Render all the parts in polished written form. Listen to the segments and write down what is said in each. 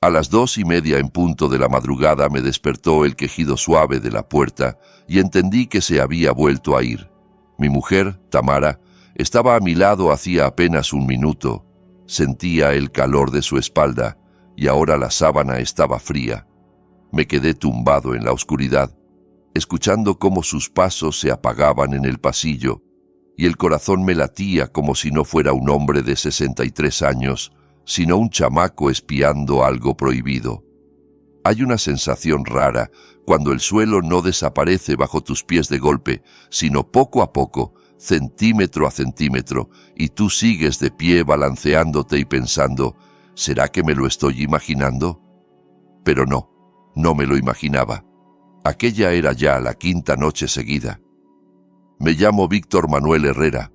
A las 2:30 en punto de la madrugada me despertó el quejido suave de la puerta y entendí que se había vuelto a ir. Mi mujer, Tamara, estaba a mi lado hacía apenas un minuto. Sentía el calor de su espalda y ahora la sábana estaba fría. Me quedé tumbado en la oscuridad, escuchando cómo sus pasos se apagaban en el pasillo, y el corazón me latía como si no fuera un hombre de 63 años, sino un chamaco espiando algo prohibido. Hay una sensación rara cuando el suelo no desaparece bajo tus pies de golpe, sino poco a poco, centímetro a centímetro, y tú sigues de pie balanceándote y pensando, ¿será que me lo estoy imaginando? Pero no me lo imaginaba. Aquella era ya la 5ª noche seguida. Me llamo Víctor Manuel Herrera,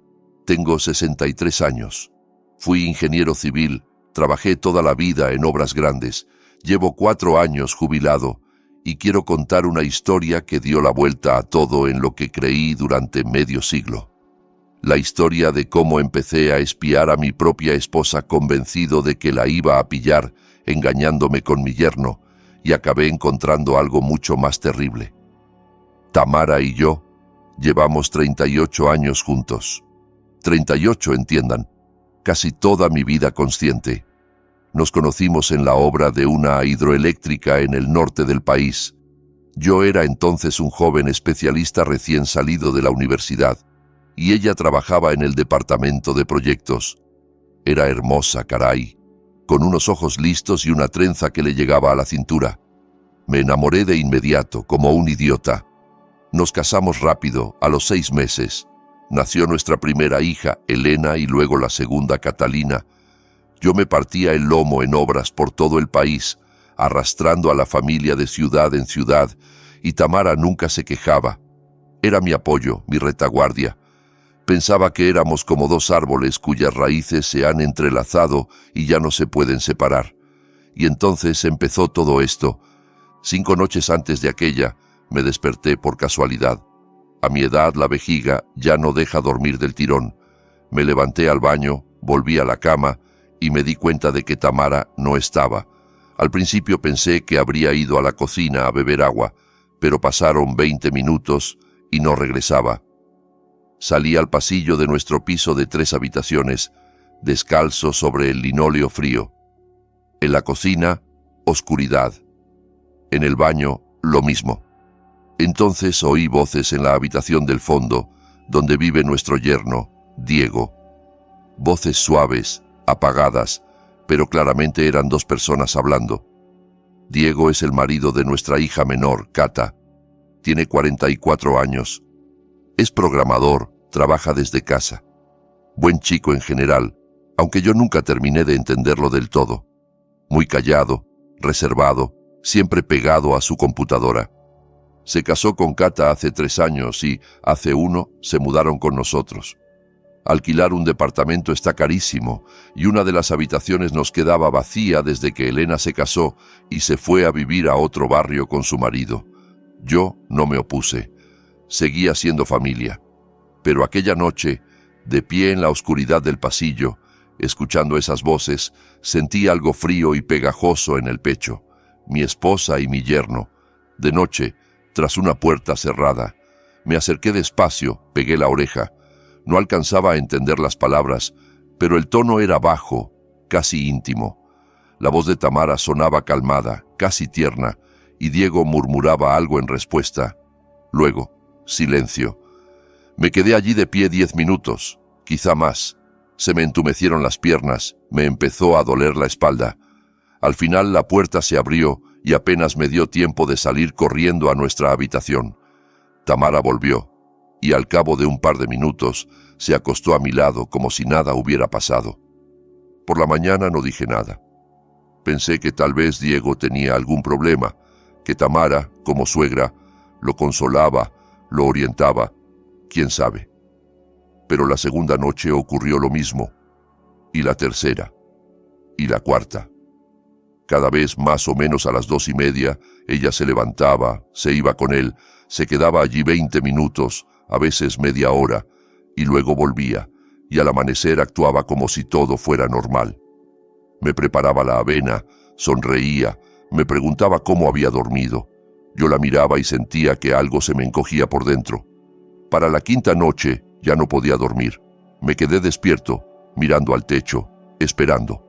tengo 63 años. Fui ingeniero civil, trabajé toda la vida en obras grandes, llevo 4 años jubilado y quiero contar una historia que dio la vuelta a todo en lo que creí durante medio siglo. La historia de cómo empecé a espiar a mi propia esposa convencido de que la iba a pillar, engañándome con mi yerno, y acabé encontrando algo mucho más terrible. Tamara y yo llevamos 38 años juntos. 38, entiendan, casi toda mi vida consciente. Nos conocimos en la obra de una hidroeléctrica en el norte del país. Yo era entonces un joven especialista recién salido de la universidad, y ella trabajaba en el departamento de proyectos. Era hermosa, caray, con unos ojos listos y una trenza que le llegaba a la cintura. Me enamoré de inmediato, como un idiota. Nos casamos rápido, a los 6 meses. Nació nuestra primera hija, Elena, y luego la segunda, Catalina. Yo me partía el lomo en obras por todo el país, arrastrando a la familia de ciudad en ciudad, y Tamara nunca se quejaba. Era mi apoyo, mi retaguardia. Pensaba que éramos como 2 árboles cuyas raíces se han entrelazado y ya no se pueden separar. Y entonces empezó todo esto. 5 noches antes de aquella, me desperté por casualidad. A mi edad, la vejiga ya no deja dormir del tirón. Me levanté al baño, volví a la cama y me di cuenta de que Tamara no estaba. Al principio pensé que habría ido a la cocina a beber agua, pero pasaron 20 minutos y no regresaba. Salí al pasillo de nuestro piso de 3 habitaciones, descalzo sobre el linóleo frío. En la cocina, oscuridad. En el baño, lo mismo. Entonces oí voces en la habitación del fondo, donde vive nuestro yerno, Diego. Voces suaves, apagadas, pero claramente eran 2 personas hablando. Diego es el marido de nuestra hija menor, Cata. Tiene 44 años. Es programador, trabaja desde casa. Buen chico en general, aunque yo nunca terminé de entenderlo del todo. Muy callado, reservado, siempre pegado a su computadora. Se casó con Cata hace 3 años y, hace 1, se mudaron con nosotros. Alquilar un departamento está carísimo y una de las habitaciones nos quedaba vacía desde que Elena se casó y se fue a vivir a otro barrio con su marido. Yo no me opuse. Seguía siendo familia. Pero aquella noche, de pie en la oscuridad del pasillo, escuchando esas voces, sentí algo frío y pegajoso en el pecho. Mi esposa y mi yerno. De noche, tras una puerta cerrada. Me acerqué despacio, pegué la oreja. No alcanzaba a entender las palabras, pero el tono era bajo, casi íntimo. La voz de Tamara sonaba calmada, casi tierna, y Diego murmuraba algo en respuesta. Luego, silencio. Me quedé allí de pie 10 minutos, quizá más. Se me entumecieron las piernas, me empezó a doler la espalda. Al final la puerta se abrió y apenas me dio tiempo de salir corriendo a nuestra habitación. Tamara volvió, y al cabo de un par de minutos se acostó a mi lado como si nada hubiera pasado. Por la mañana no dije nada. Pensé que tal vez Diego tenía algún problema, que Tamara, como suegra, lo consolaba, lo orientaba, quién sabe. Pero la segunda noche ocurrió lo mismo, y la tercera, y la cuarta. Cada vez más o menos a las 2:30, ella se levantaba, se iba con él, se quedaba allí 20 minutos, a veces media hora, y luego volvía, y al amanecer actuaba como si todo fuera normal. Me preparaba la avena, sonreía, me preguntaba cómo había dormido. Yo la miraba y sentía que algo se me encogía por dentro. Para la quinta noche ya no podía dormir. Me quedé despierto, mirando al techo, esperando.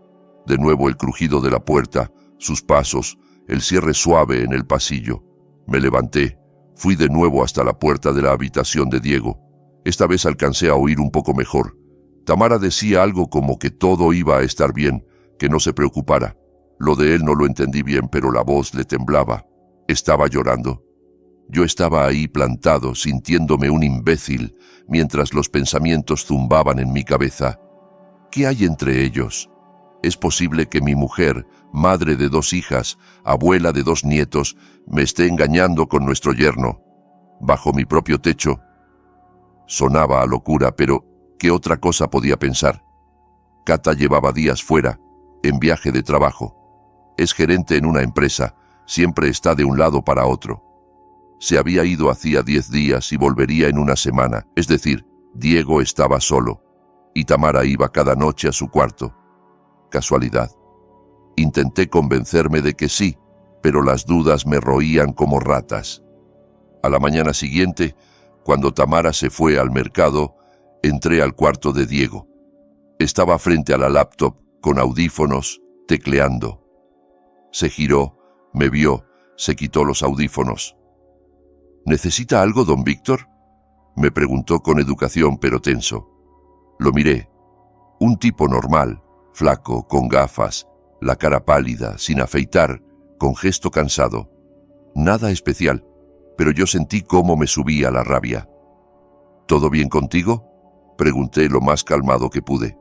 De nuevo el crujido de la puerta, sus pasos, el cierre suave en el pasillo. Me levanté, fui de nuevo hasta la puerta de la habitación de Diego. Esta vez alcancé a oír un poco mejor. Tamara decía algo como que todo iba a estar bien, que no se preocupara. Lo de él no lo entendí bien, pero la voz le temblaba. Estaba llorando. Yo estaba ahí plantado, sintiéndome un imbécil, mientras los pensamientos zumbaban en mi cabeza. ¿Qué hay entre ellos? ¿Es posible que mi mujer, madre de 2 hijas, abuela de 2 nietos, me esté engañando con nuestro yerno? Bajo mi propio techo. Sonaba a locura, pero ¿qué otra cosa podía pensar? Cata llevaba días fuera, en viaje de trabajo. Es gerente en una empresa, siempre está de un lado para otro. Se había ido hacía 10 días y volvería en una semana, es decir, Diego estaba solo, y Tamara iba cada noche a su cuarto. Casualidad. Intenté convencerme de que sí, pero las dudas me roían como ratas. A la mañana siguiente, cuando Tamara se fue al mercado, entré al cuarto de Diego. Estaba frente a la laptop, con audífonos, tecleando. Se giró, me vio, se quitó los audífonos. ¿Necesita algo, don Víctor?, me preguntó con educación pero tenso. Lo miré. Un tipo normal, flaco, con gafas, la cara pálida, sin afeitar, con gesto cansado. Nada especial, pero yo sentí cómo me subía la rabia. ¿Todo bien contigo?, pregunté lo más calmado que pude.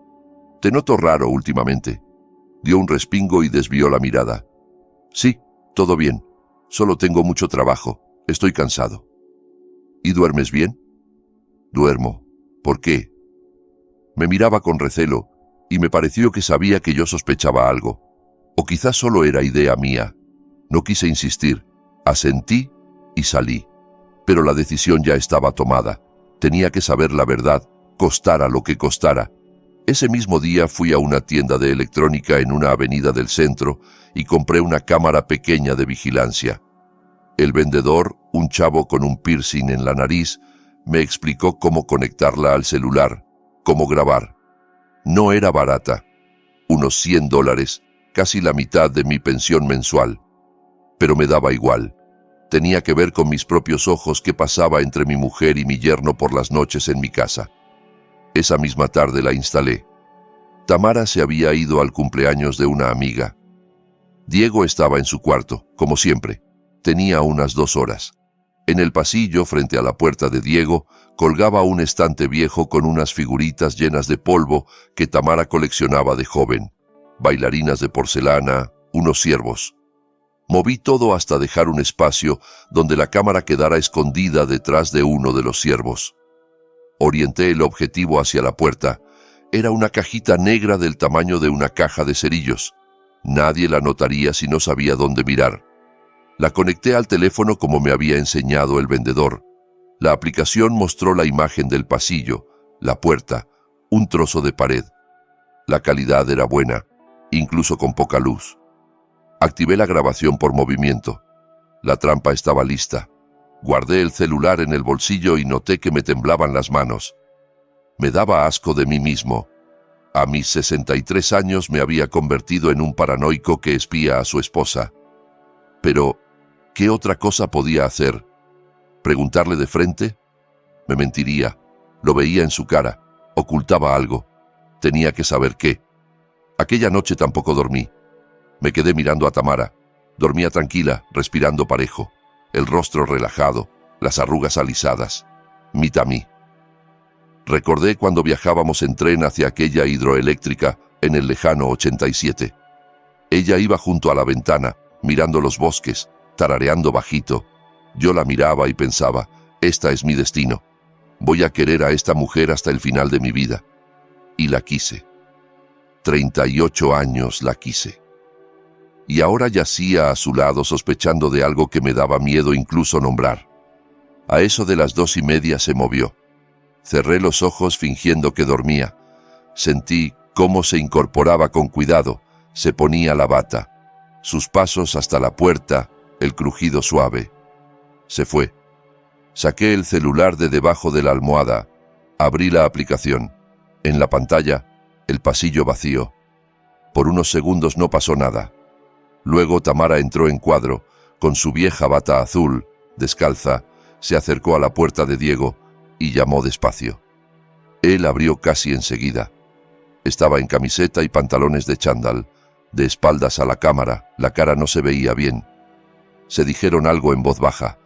Te noto raro últimamente. Dio un respingo y desvió la mirada. Sí, todo bien. Solo tengo mucho trabajo. Estoy cansado. ¿Y duermes bien? Duermo. ¿Por qué? Me miraba con recelo y me pareció que sabía que yo sospechaba algo. O quizás solo era idea mía. No quise insistir. Asentí y salí. Pero la decisión ya estaba tomada. Tenía que saber la verdad, costara lo que costara. Ese mismo día fui a una tienda de electrónica en una avenida del centro y compré una cámara pequeña de vigilancia. El vendedor, un chavo con un piercing en la nariz, me explicó cómo conectarla al celular, cómo grabar. No era barata, unos $100, casi la mitad de mi pensión mensual. Pero me daba igual. Tenía que ver con mis propios ojos qué pasaba entre mi mujer y mi yerno por las noches en mi casa. Esa misma tarde la instalé. Tamara se había ido al cumpleaños de una amiga. Diego estaba en su cuarto, como siempre. Tenía unas 2 horas. En el pasillo, frente a la puerta de Diego, colgaba un estante viejo con unas figuritas llenas de polvo que Tamara coleccionaba de joven. Bailarinas de porcelana, unos ciervos. Moví todo hasta dejar un espacio donde la cámara quedara escondida detrás de uno de los ciervos. Orienté el objetivo hacia la puerta. Era una cajita negra del tamaño de una caja de cerillos. Nadie la notaría si no sabía dónde mirar. La conecté al teléfono como me había enseñado el vendedor. La aplicación mostró la imagen del pasillo, la puerta, un trozo de pared. La calidad era buena, incluso con poca luz. Activé la grabación por movimiento. La trampa estaba lista. Guardé el celular en el bolsillo y noté que me temblaban las manos. Me daba asco de mí mismo. A mis 63 años me había convertido en un paranoico que espía a su esposa. Pero, ¿qué otra cosa podía hacer? ¿Preguntarle de frente? Me mentiría. Lo veía en su cara. Ocultaba algo. Tenía que saber qué. Aquella noche tampoco dormí. Me quedé mirando a Tamara. Dormía tranquila, respirando parejo. El rostro relajado, las arrugas alisadas. Mitad a mí. Recordé cuando viajábamos en tren hacia aquella hidroeléctrica en el lejano 87. Ella iba junto a la ventana, mirando los bosques, tarareando bajito. Yo la miraba y pensaba, esta es mi destino. Voy a querer a esta mujer hasta el final de mi vida. Y la quise. 38 años la quise. Y ahora yacía a su lado sospechando de algo que me daba miedo incluso nombrar. A eso de las 2:30 se movió. Cerré los ojos fingiendo que dormía. Sentí cómo se incorporaba con cuidado, se ponía la bata. sus pasos hasta la puerta, el crujido suave. Se fue. Saqué el celular de debajo de la almohada. Abrí la aplicación. En la pantalla, el pasillo vacío. Por unos segundos no pasó nada. Luego Tamara entró en cuadro, con su vieja bata azul, descalza, se acercó a la puerta de Diego y llamó despacio. Él abrió casi enseguida. Estaba en camiseta y pantalones de chándal, de espaldas a la cámara, la cara no se veía bien. Se dijeron algo en voz baja.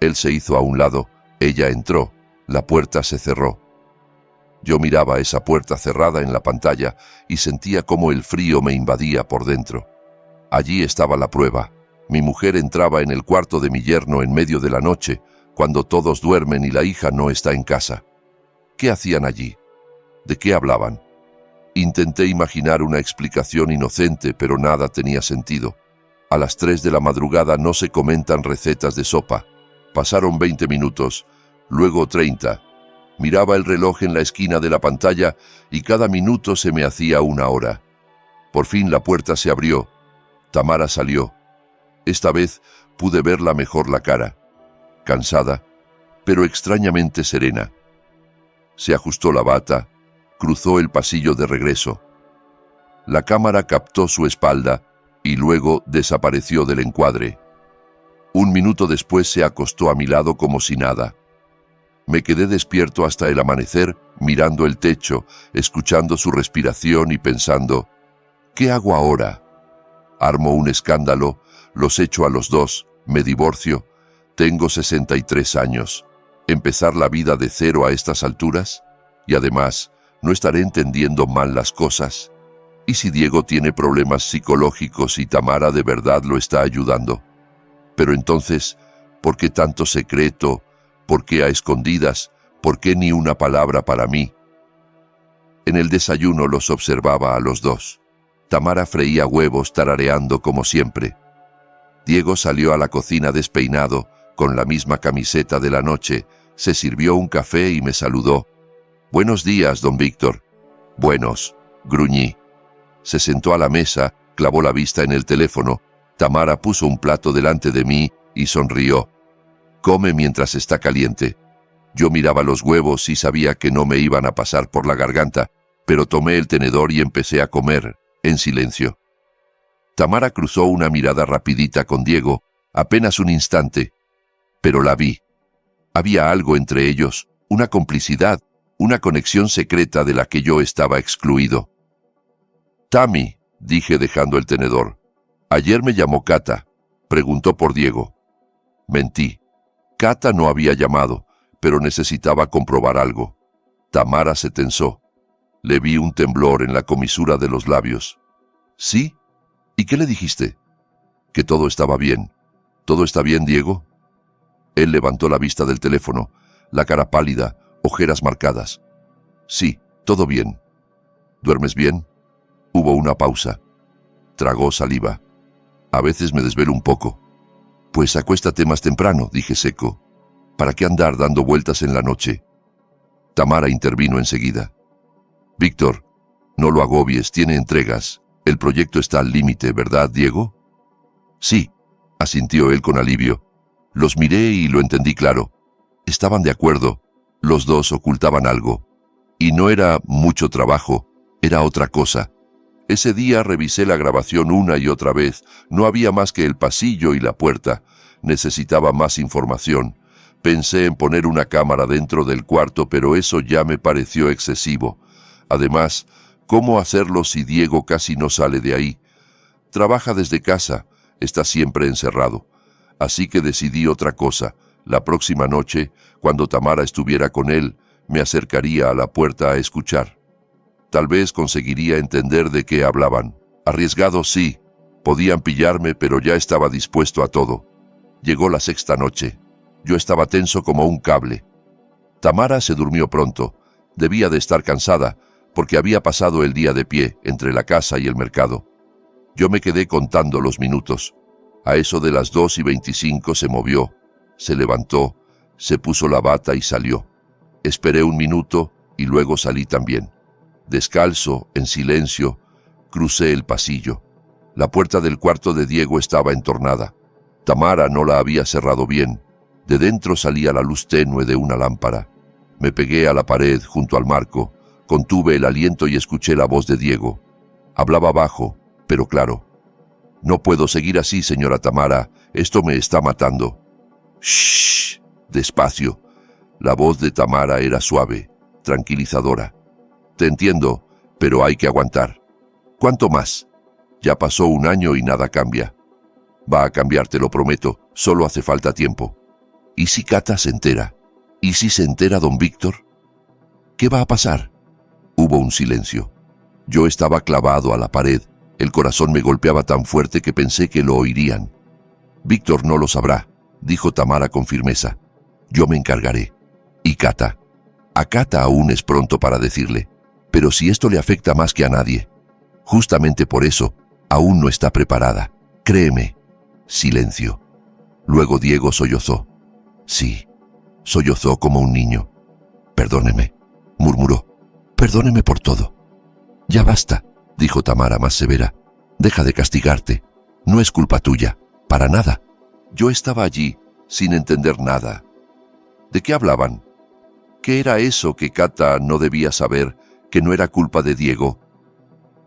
Él se hizo a un lado, ella entró, la puerta se cerró. Yo miraba esa puerta cerrada en la pantalla y sentía cómo el frío me invadía por dentro. Allí estaba la prueba. Mi mujer entraba en el cuarto de mi yerno en medio de la noche, cuando todos duermen y la hija no está en casa. ¿Qué hacían allí? ¿De qué hablaban? Intenté imaginar una explicación inocente, pero nada tenía sentido. A las 3 de la madrugada no se comentan recetas de sopa. Pasaron 20 minutos, luego 30. Miraba el reloj en la esquina de la pantalla y cada minuto se me hacía una hora. Por fin la puerta se abrió. Tamara salió. Esta vez pude verla mejor la cara. Cansada, pero extrañamente serena. Se ajustó la bata, cruzó el pasillo de regreso. La cámara captó su espalda y luego desapareció del encuadre. Un minuto después se acostó a mi lado como si nada. Me quedé despierto hasta el amanecer, mirando el techo, escuchando su respiración y pensando, ¿qué hago ahora? Armo un escándalo, los echo a los dos, me divorcio, tengo 63 años. ¿Empezar la vida de cero a estas alturas? Y además, ¿no estaré entendiendo mal las cosas? ¿Y si Diego tiene problemas psicológicos y Tamara de verdad lo está ayudando? Pero entonces, ¿por qué tanto secreto? ¿Por qué a escondidas? ¿Por qué ni una palabra para mí? En el desayuno los observaba a los dos. Tamara freía huevos tarareando como siempre. Diego salió a la cocina despeinado, con la misma camiseta de la noche, se sirvió un café y me saludó. «Buenos días, don Víctor». «Buenos», gruñí. Se sentó a la mesa, clavó la vista en el teléfono. Tamara puso un plato delante de mí y sonrió. «Come mientras está caliente». Yo miraba los huevos y sabía que no me iban a pasar por la garganta, pero tomé el tenedor y empecé a comer, en silencio. Tamara cruzó una mirada rapidita con Diego, apenas un instante, pero la vi. Había algo entre ellos, una complicidad, una conexión secreta de la que yo estaba excluido. «Tami», dije dejando el tenedor. «Ayer me llamó Cata». Preguntó por Diego. Mentí. Cata no había llamado, pero necesitaba comprobar algo. Tamara se tensó. Le vi un temblor en la comisura de los labios. «¿Sí? ¿Y qué le dijiste?» «Que todo estaba bien». «¿Todo está bien, Diego?» Él levantó la vista del teléfono, la cara pálida, ojeras marcadas. «Sí, todo bien». «¿Duermes bien?» Hubo una pausa. Tragó saliva. «A veces me desvelo un poco». «Pues acuéstate más temprano», dije seco. «¿Para qué andar dando vueltas en la noche?» Tamara intervino enseguida. «Víctor, no lo agobies, tiene entregas. El proyecto está al límite, ¿verdad, Diego?» «Sí», asintió él con alivio. Los miré y lo entendí claro. Estaban de acuerdo. Los dos ocultaban algo. Y no era mucho trabajo, era otra cosa. Ese día revisé la grabación una y otra vez. No había más que el pasillo y la puerta. Necesitaba más información. Pensé en poner una cámara dentro del cuarto, pero eso ya me pareció excesivo. Además, ¿cómo hacerlo si Diego casi no sale de ahí? Trabaja desde casa, está siempre encerrado. Así que decidí otra cosa. La próxima noche, cuando Tamara estuviera con él, me acercaría a la puerta a escuchar. Tal vez conseguiría entender de qué hablaban. Arriesgado sí, podían pillarme, pero ya estaba dispuesto a todo. Llegó la sexta noche. Yo estaba tenso como un cable. Tamara se durmió pronto. Debía de estar cansada, porque había pasado el día de pie, entre la casa y el mercado. Yo me quedé contando los minutos. A eso de las 2:25 se movió, se levantó, se puso la bata y salió. Esperé un minuto y luego salí también. Descalzo, en silencio, crucé el pasillo. La puerta del cuarto de Diego estaba entornada. Tamara no la había cerrado bien. De dentro salía la luz tenue de una lámpara. Me pegué a la pared junto al marco, contuve el aliento y escuché la voz de Diego. Hablaba bajo, pero claro. «No puedo seguir así, señora Tamara. Esto me está matando». «Shh, despacio». La voz de Tamara era suave, tranquilizadora. «Te entiendo, pero hay que aguantar». «¿Cuánto más?» «Ya pasó un año y nada cambia». «Va a cambiar, te lo prometo. Solo hace falta tiempo». «¿Y si Cata se entera? ¿Y si se entera don Víctor? ¿Qué va a pasar?» Hubo un silencio. Yo estaba clavado a la pared. El corazón me golpeaba tan fuerte que pensé que lo oirían. «Víctor no lo sabrá», dijo Tamara con firmeza. «Yo me encargaré». «¿Y Cata?» «A Cata aún es pronto para decirle. Pero si esto le afecta más que a nadie. Justamente por eso, aún no está preparada. Créeme». Silencio. Luego Diego sollozó. Sí, sollozó como un niño. «Perdóneme», murmuró. «Perdóneme por todo». «Ya basta», dijo Tamara más severa. «Deja de castigarte. No es culpa tuya. Para nada». Yo estaba allí, sin entender nada. ¿De qué hablaban? ¿Qué era eso que Cata no debía saber, que no era culpa de Diego?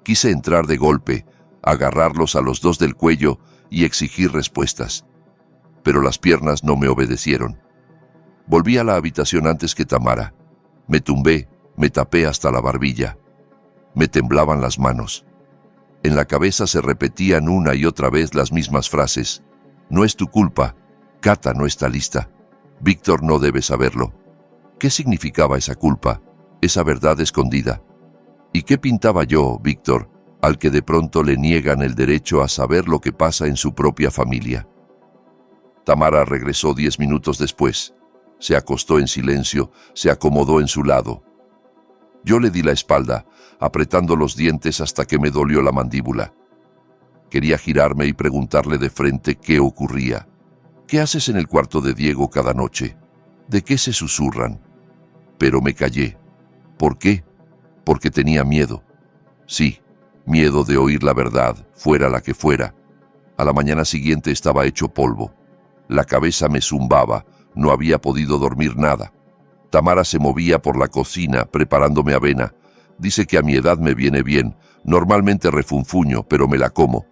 Quise entrar de golpe, agarrarlos a los dos del cuello y exigir respuestas. Pero las piernas no me obedecieron. Volví a la habitación antes que Tamara. Me tumbé, me tapé hasta la barbilla. Me temblaban las manos. En la cabeza se repetían una y otra vez las mismas frases. «No es tu culpa. Cata no está lista. Víctor no debe saberlo». ¿Qué significaba esa culpa, esa verdad escondida? ¿Y qué pintaba yo, Víctor, al que de pronto le niegan el derecho a saber lo que pasa en su propia familia? Tamara regresó 10 minutos después. Se acostó en silencio, se acomodó en su lado. Yo le di la espalda, apretando los dientes hasta que me dolió la mandíbula. Quería girarme y preguntarle de frente qué ocurría. «¿Qué haces en el cuarto de Diego cada noche? ¿De qué se susurran?» Pero me callé. ¿Por qué? Porque tenía miedo. Sí, miedo de oír la verdad, fuera la que fuera. A la mañana siguiente estaba hecho polvo. La cabeza me zumbaba, no había podido dormir nada. Tamara se movía por la cocina preparándome avena. Dice que a mi edad me viene bien, normalmente refunfuño, pero me la como.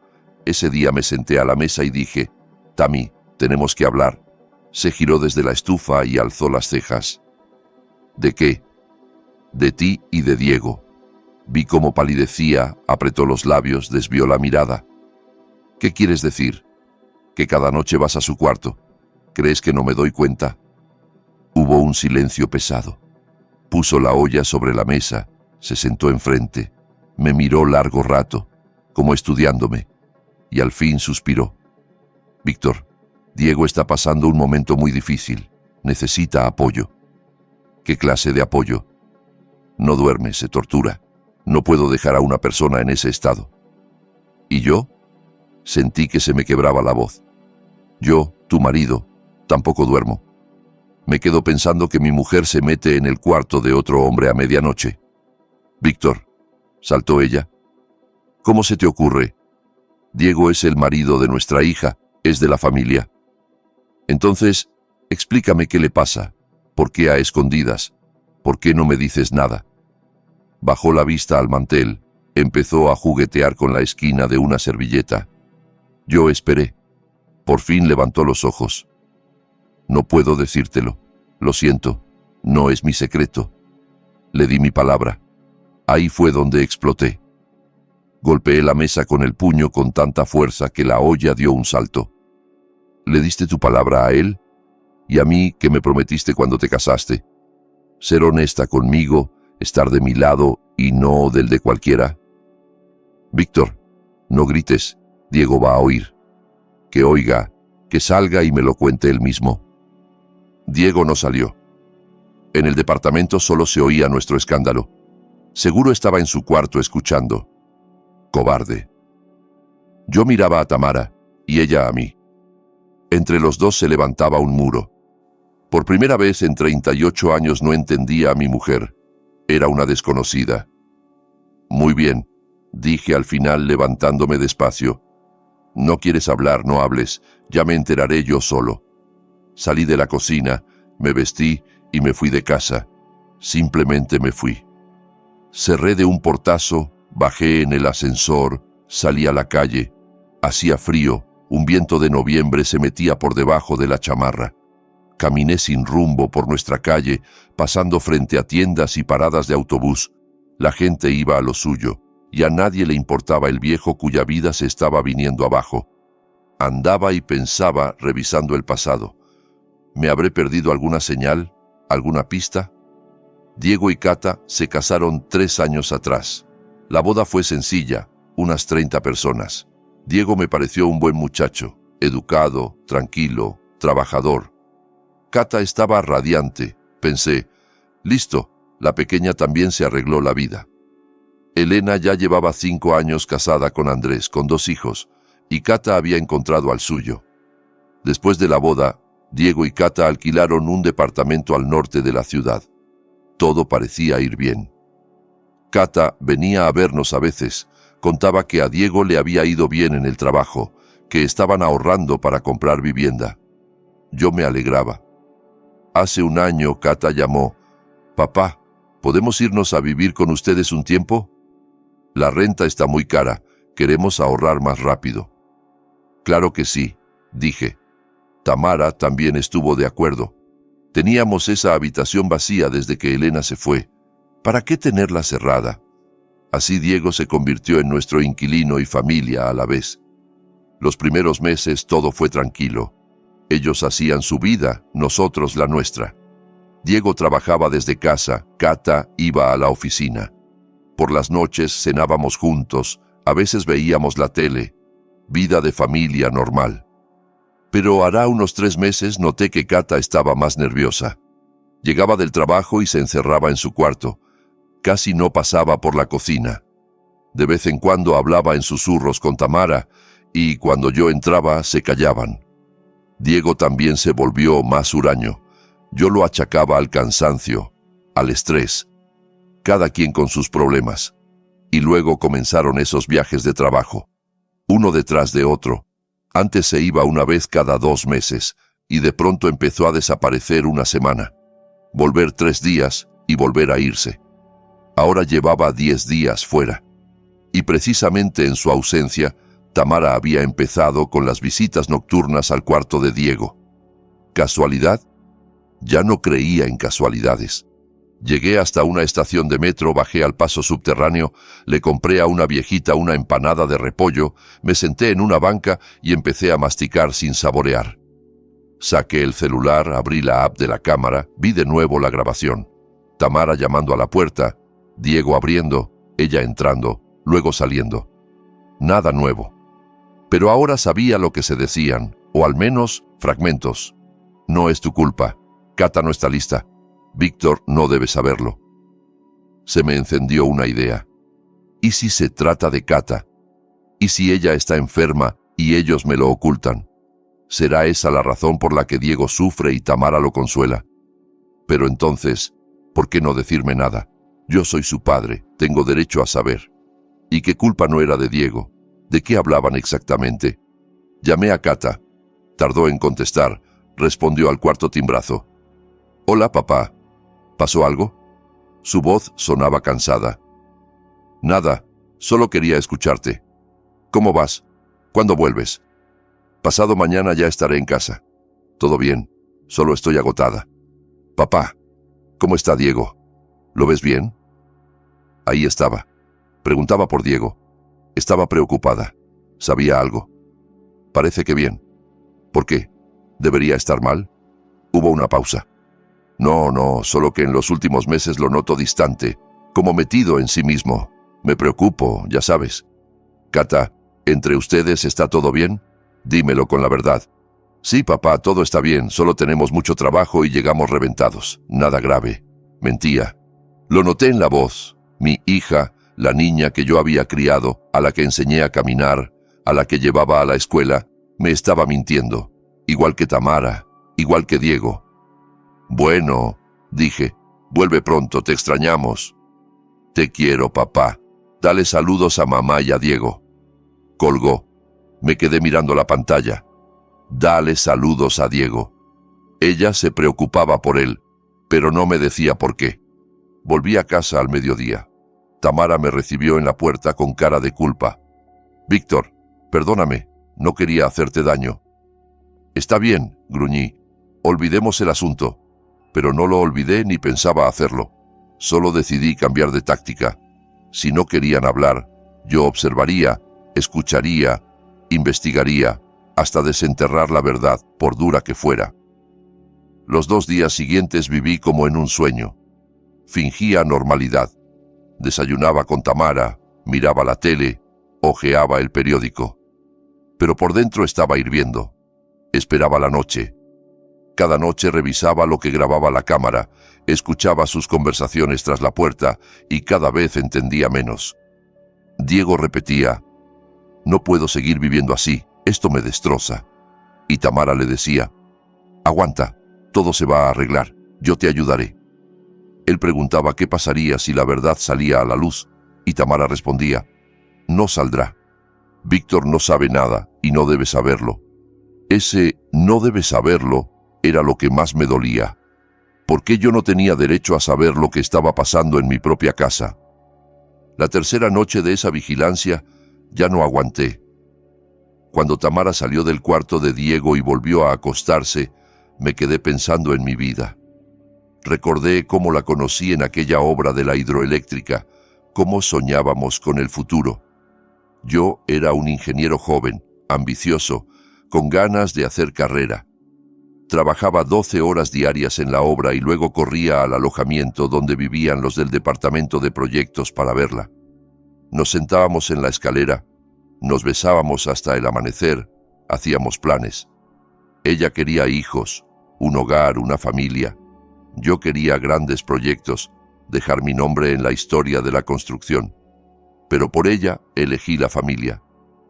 Ese día me senté a la mesa y dije: «Tami, tenemos que hablar». Se giró desde la estufa y alzó las cejas. «¿De qué?» «De ti y de Diego». Vi cómo palidecía, apretó los labios, desvió la mirada. «¿Qué quieres decir? ¿Que cada noche vas a su cuarto? ¿Crees que no me doy cuenta?» Hubo un silencio pesado. Puso la olla sobre la mesa, se sentó enfrente, me miró largo rato, como estudiándome, y al fin suspiró. «Víctor, Diego está pasando un momento muy difícil. Necesita apoyo». «¿Qué clase de apoyo?» «No duerme, se tortura. No puedo dejar a una persona en ese estado». «¿Y yo?» Sentí que se me quebraba la voz. «Yo, tu marido, tampoco duermo. Me quedo pensando que mi mujer se mete en el cuarto de otro hombre a medianoche». «Víctor», saltó ella, «¿cómo se te ocurre? Diego es el marido de nuestra hija, es de la familia. Entonces, explícame qué le pasa. ¿Por qué a escondidas? ¿Por qué no me dices nada?» Bajó la vista al mantel, empezó a juguetear con la esquina de una servilleta. Yo esperé. Por fin levantó los ojos. «No puedo decírtelo. Lo siento. No es mi secreto». Le di mi palabra. Ahí fue donde exploté. Golpeé la mesa con el puño con tanta fuerza que la olla dio un salto. «¿Le diste tu palabra a él? Y a mí, que me prometiste cuando te casaste? Ser honesta conmigo, estar de mi lado y no del de cualquiera». «Víctor, no grites. Diego va a oír». «Que oiga, que salga y me lo cuente él mismo». Diego no salió. En el departamento solo se oía nuestro escándalo. Seguro estaba en su cuarto escuchando. Cobarde. Yo miraba a Tamara y ella a mí. Entre los dos se levantaba un muro. Por primera vez en 38 años no entendía a mi mujer. Era una desconocida. «Muy bien. dije al final levantándome despacio. No quieres hablar, no hables, ya me enteraré yo solo. Salí de la cocina, me vestí y me fui de casa. Simplemente me fui. Cerré de un portazo, bajé en el ascensor, salí a la calle. Hacía frío, un viento de noviembre se metía por debajo de la chamarra. Caminé sin rumbo por nuestra calle, pasando frente a tiendas y paradas de autobús. La gente iba a lo suyo, y a nadie le importaba el viejo cuya vida se estaba viniendo abajo. Andaba y pensaba, revisando el pasado. ¿Me habré perdido alguna señal? ¿Alguna pista? Diego y Cata se casaron 3 años atrás. La boda fue sencilla, unas 30 personas. Diego me pareció un buen muchacho, educado, tranquilo, trabajador. Cata estaba radiante. Pensé, listo, la pequeña también se arregló la vida. Elena ya llevaba 5 años casada con Andrés, con 2 hijos, y Cata había encontrado al suyo. Después de la boda, Diego y Cata alquilaron un departamento al norte de la ciudad. Todo parecía ir bien. Cata venía a vernos a veces, contaba que a Diego le había ido bien en el trabajo, que estaban ahorrando para comprar vivienda. Yo me alegraba. Hace un año Cata llamó. «Papá, ¿podemos irnos a vivir con ustedes un tiempo? La renta está muy cara, queremos ahorrar más rápido». «Claro que sí», dije. Tamara también estuvo de acuerdo. Teníamos esa habitación vacía desde que Elena se fue. ¿Para qué tenerla cerrada? Así Diego se convirtió en nuestro inquilino y familia a la vez. Los primeros meses todo fue tranquilo. Ellos hacían su vida, nosotros la nuestra. Diego trabajaba desde casa, Cata iba a la oficina. Por las noches cenábamos juntos, a veces veíamos la tele. Vida de familia normal. Pero hará unos 3 meses noté que Cata estaba más nerviosa. Llegaba del trabajo y se encerraba en su cuarto. Casi no pasaba por la cocina. De vez en cuando hablaba en susurros con Tamara, y cuando yo entraba se callaban. Diego también se volvió más huraño. Yo lo achacaba al cansancio, al estrés. Cada quien con sus problemas. Y luego comenzaron esos viajes de trabajo. Uno detrás de otro. Antes se iba una vez cada 2 meses, y de pronto empezó a desaparecer una semana. Volver 3 días y volver a irse. Ahora llevaba 10 días fuera. Y precisamente en su ausencia, Tamara había empezado con las visitas nocturnas al cuarto de Diego. ¿Casualidad? Ya no creía en casualidades. Llegué hasta una estación de metro, bajé al paso subterráneo, le compré a una viejita una empanada de repollo, me senté en una banca y empecé a masticar sin saborear. Saqué el celular, abrí la app de la cámara, vi de nuevo la grabación. Tamara llamando a la puerta, Diego abriendo, ella entrando, luego saliendo. Nada nuevo. Pero ahora sabía lo que se decían, o al menos fragmentos. No es tu culpa. Cata no está lista. Víctor no debe saberlo. Se me encendió una idea. ¿Y si se trata de Cata? ¿Y si ella está enferma y ellos me lo ocultan? ¿Será esa la razón por la que Diego sufre y Tamara lo consuela? Pero entonces, ¿por qué no decirme nada? Yo soy su padre, tengo derecho a saber. ¿Y qué culpa no era de Diego? ¿De qué hablaban exactamente? Llamé a Cata. Tardó en contestar. Respondió al cuarto timbrazo. «Hola, papá. ¿Pasó algo?» Su voz sonaba cansada. «Nada, solo quería escucharte. ¿Cómo vas? ¿Cuándo vuelves?» «Pasado mañana ya estaré en casa. Todo bien, solo estoy agotada. Papá, ¿cómo está Diego? ¿Lo ves bien?» Ahí estaba. Preguntaba por Diego. Estaba preocupada. ¿Sabía algo? «Parece que bien». «¿Por qué? ¿Debería estar mal?» Hubo una pausa. No, solo que en los últimos meses lo noto distante, como metido en sí mismo. Me preocupo, ya sabes. Cata, ¿entre ustedes está todo bien? Dímelo con la verdad. Sí, papá, todo está bien, solo tenemos mucho trabajo y llegamos reventados. Nada grave. Mentía. Lo noté en la voz. Mi hija, la niña que yo había criado, a la que enseñé a caminar, a la que llevaba a la escuela, me estaba mintiendo. Igual que Tamara, igual que Diego. Bueno, dije, vuelve pronto, te extrañamos. Te quiero, papá. Dale saludos a mamá y a Diego. Colgó. Me quedé mirando la pantalla. Dale saludos a Diego. Ella se preocupaba por él, pero no me decía por qué. Volví a casa al mediodía. Tamara me recibió en la puerta con cara de culpa. Víctor, perdóname, no quería hacerte daño. Está bien, gruñí. Olvidemos el asunto. Pero no lo olvidé ni pensaba hacerlo. Solo decidí cambiar de táctica. Si no querían hablar, yo observaría, escucharía, investigaría, hasta desenterrar la verdad, por dura que fuera. Los 2 días siguientes viví como en un sueño. Fingía normalidad. Desayunaba con Tamara, miraba la tele, hojeaba el periódico. Pero por dentro estaba hirviendo. Esperaba la noche. Cada noche revisaba lo que grababa la cámara, escuchaba sus conversaciones tras la puerta y cada vez entendía menos. Diego repetía, «No puedo seguir viviendo así, esto me destroza». Y Tamara le decía, «Aguanta, todo se va a arreglar, yo te ayudaré». Él preguntaba qué pasaría si la verdad salía a la luz, y Tamara respondía, «No saldrá. Víctor no sabe nada y no debe saberlo». Ese «no debe saberlo» era lo que más me dolía. ¿Por qué yo no tenía derecho a saber lo que estaba pasando en mi propia casa? La tercera noche de esa vigilancia ya no aguanté. Cuando Tamara salió del cuarto de Diego y volvió a acostarse, me quedé pensando en mi vida. Recordé cómo la conocí en aquella obra de la hidroeléctrica, cómo soñábamos con el futuro. Yo era un ingeniero joven, ambicioso, con ganas de hacer carrera. Trabajaba 12 horas diarias en la obra y luego corría al alojamiento donde vivían los del departamento de proyectos para verla. Nos sentábamos en la escalera, nos besábamos hasta el amanecer, hacíamos planes. Ella quería hijos, un hogar, una familia. Yo quería grandes proyectos, dejar mi nombre en la historia de la construcción. Pero por ella elegí la familia.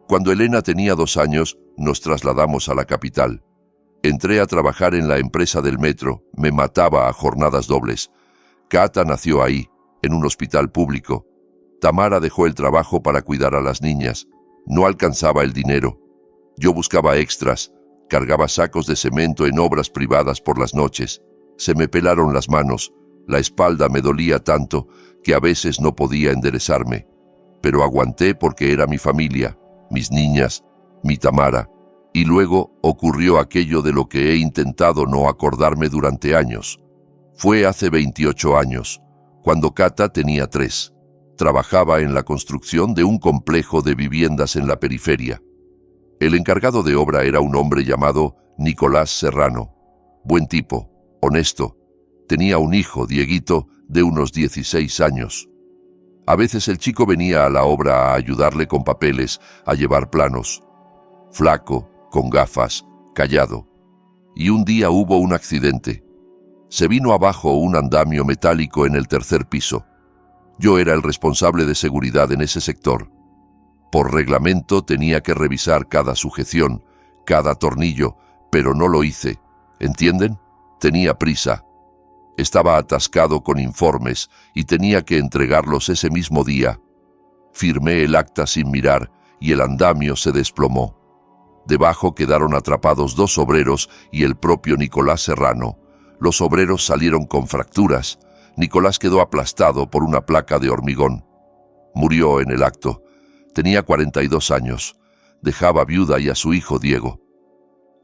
Cuando Elena tenía 2 años, nos trasladamos a la capital. Entré a trabajar en la empresa del metro, me mataba a jornadas dobles. Cata nació ahí, en un hospital público. Tamara dejó el trabajo para cuidar a las niñas. No alcanzaba el dinero. Yo buscaba extras, cargaba sacos de cemento en obras privadas por las noches. Se me pelaron las manos, la espalda me dolía tanto que a veces no podía enderezarme. Pero aguanté porque era mi familia, mis niñas, mi Tamara. Y luego ocurrió aquello de lo que he intentado no acordarme durante años. Fue hace 28 años, cuando Cata tenía 3. Trabajaba en la construcción de un complejo de viviendas en la periferia. El encargado de obra era un hombre llamado Nicolás Serrano. Buen tipo, honesto. Tenía un hijo, Dieguito, de unos 16 años. A veces el chico venía a la obra a ayudarle con papeles, a llevar planos. Flaco, con gafas, callado. Y un día hubo un accidente. Se vino abajo un andamio metálico en el 3er piso. Yo era el responsable de seguridad en ese sector. Por reglamento tenía que revisar cada sujeción, cada tornillo, pero no lo hice. ¿Entienden? Tenía prisa. Estaba atascado con informes y tenía que entregarlos ese mismo día. Firmé el acta sin mirar y el andamio se desplomó. Debajo quedaron atrapados 2 obreros y el propio Nicolás Serrano. Los obreros salieron con fracturas. Nicolás quedó aplastado por una placa de hormigón. Murió en el acto. Tenía 42 años. Dejaba viuda y a su hijo Diego.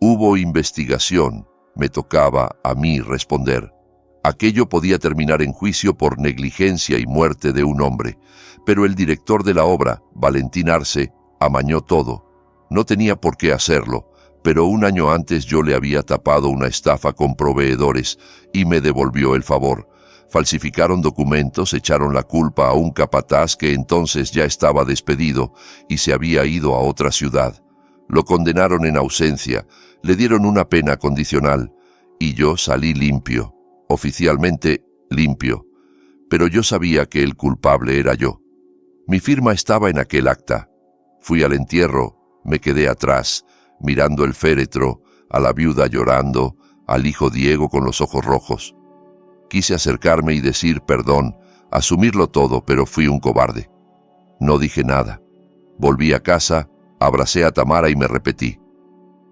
Hubo investigación. Me tocaba a mí responder. Aquello podía terminar en juicio por negligencia y muerte de un hombre, pero el director de la obra, Valentín Arce, amañó todo. No tenía por qué hacerlo, pero un año antes yo le había tapado una estafa con proveedores y me devolvió el favor. Falsificaron documentos, echaron la culpa a un capataz que entonces ya estaba despedido y se había ido a otra ciudad. Lo condenaron en ausencia, le dieron una pena condicional y yo salí limpio, oficialmente limpio. Pero yo sabía que el culpable era yo. Mi firma estaba en aquel acta. Fui al entierro. Me quedé atrás, mirando el féretro, a la viuda llorando, al hijo Diego con los ojos rojos. Quise acercarme y decir perdón, asumirlo todo, pero fui un cobarde. No dije nada. Volví a casa, abracé a Tamara y me repetí: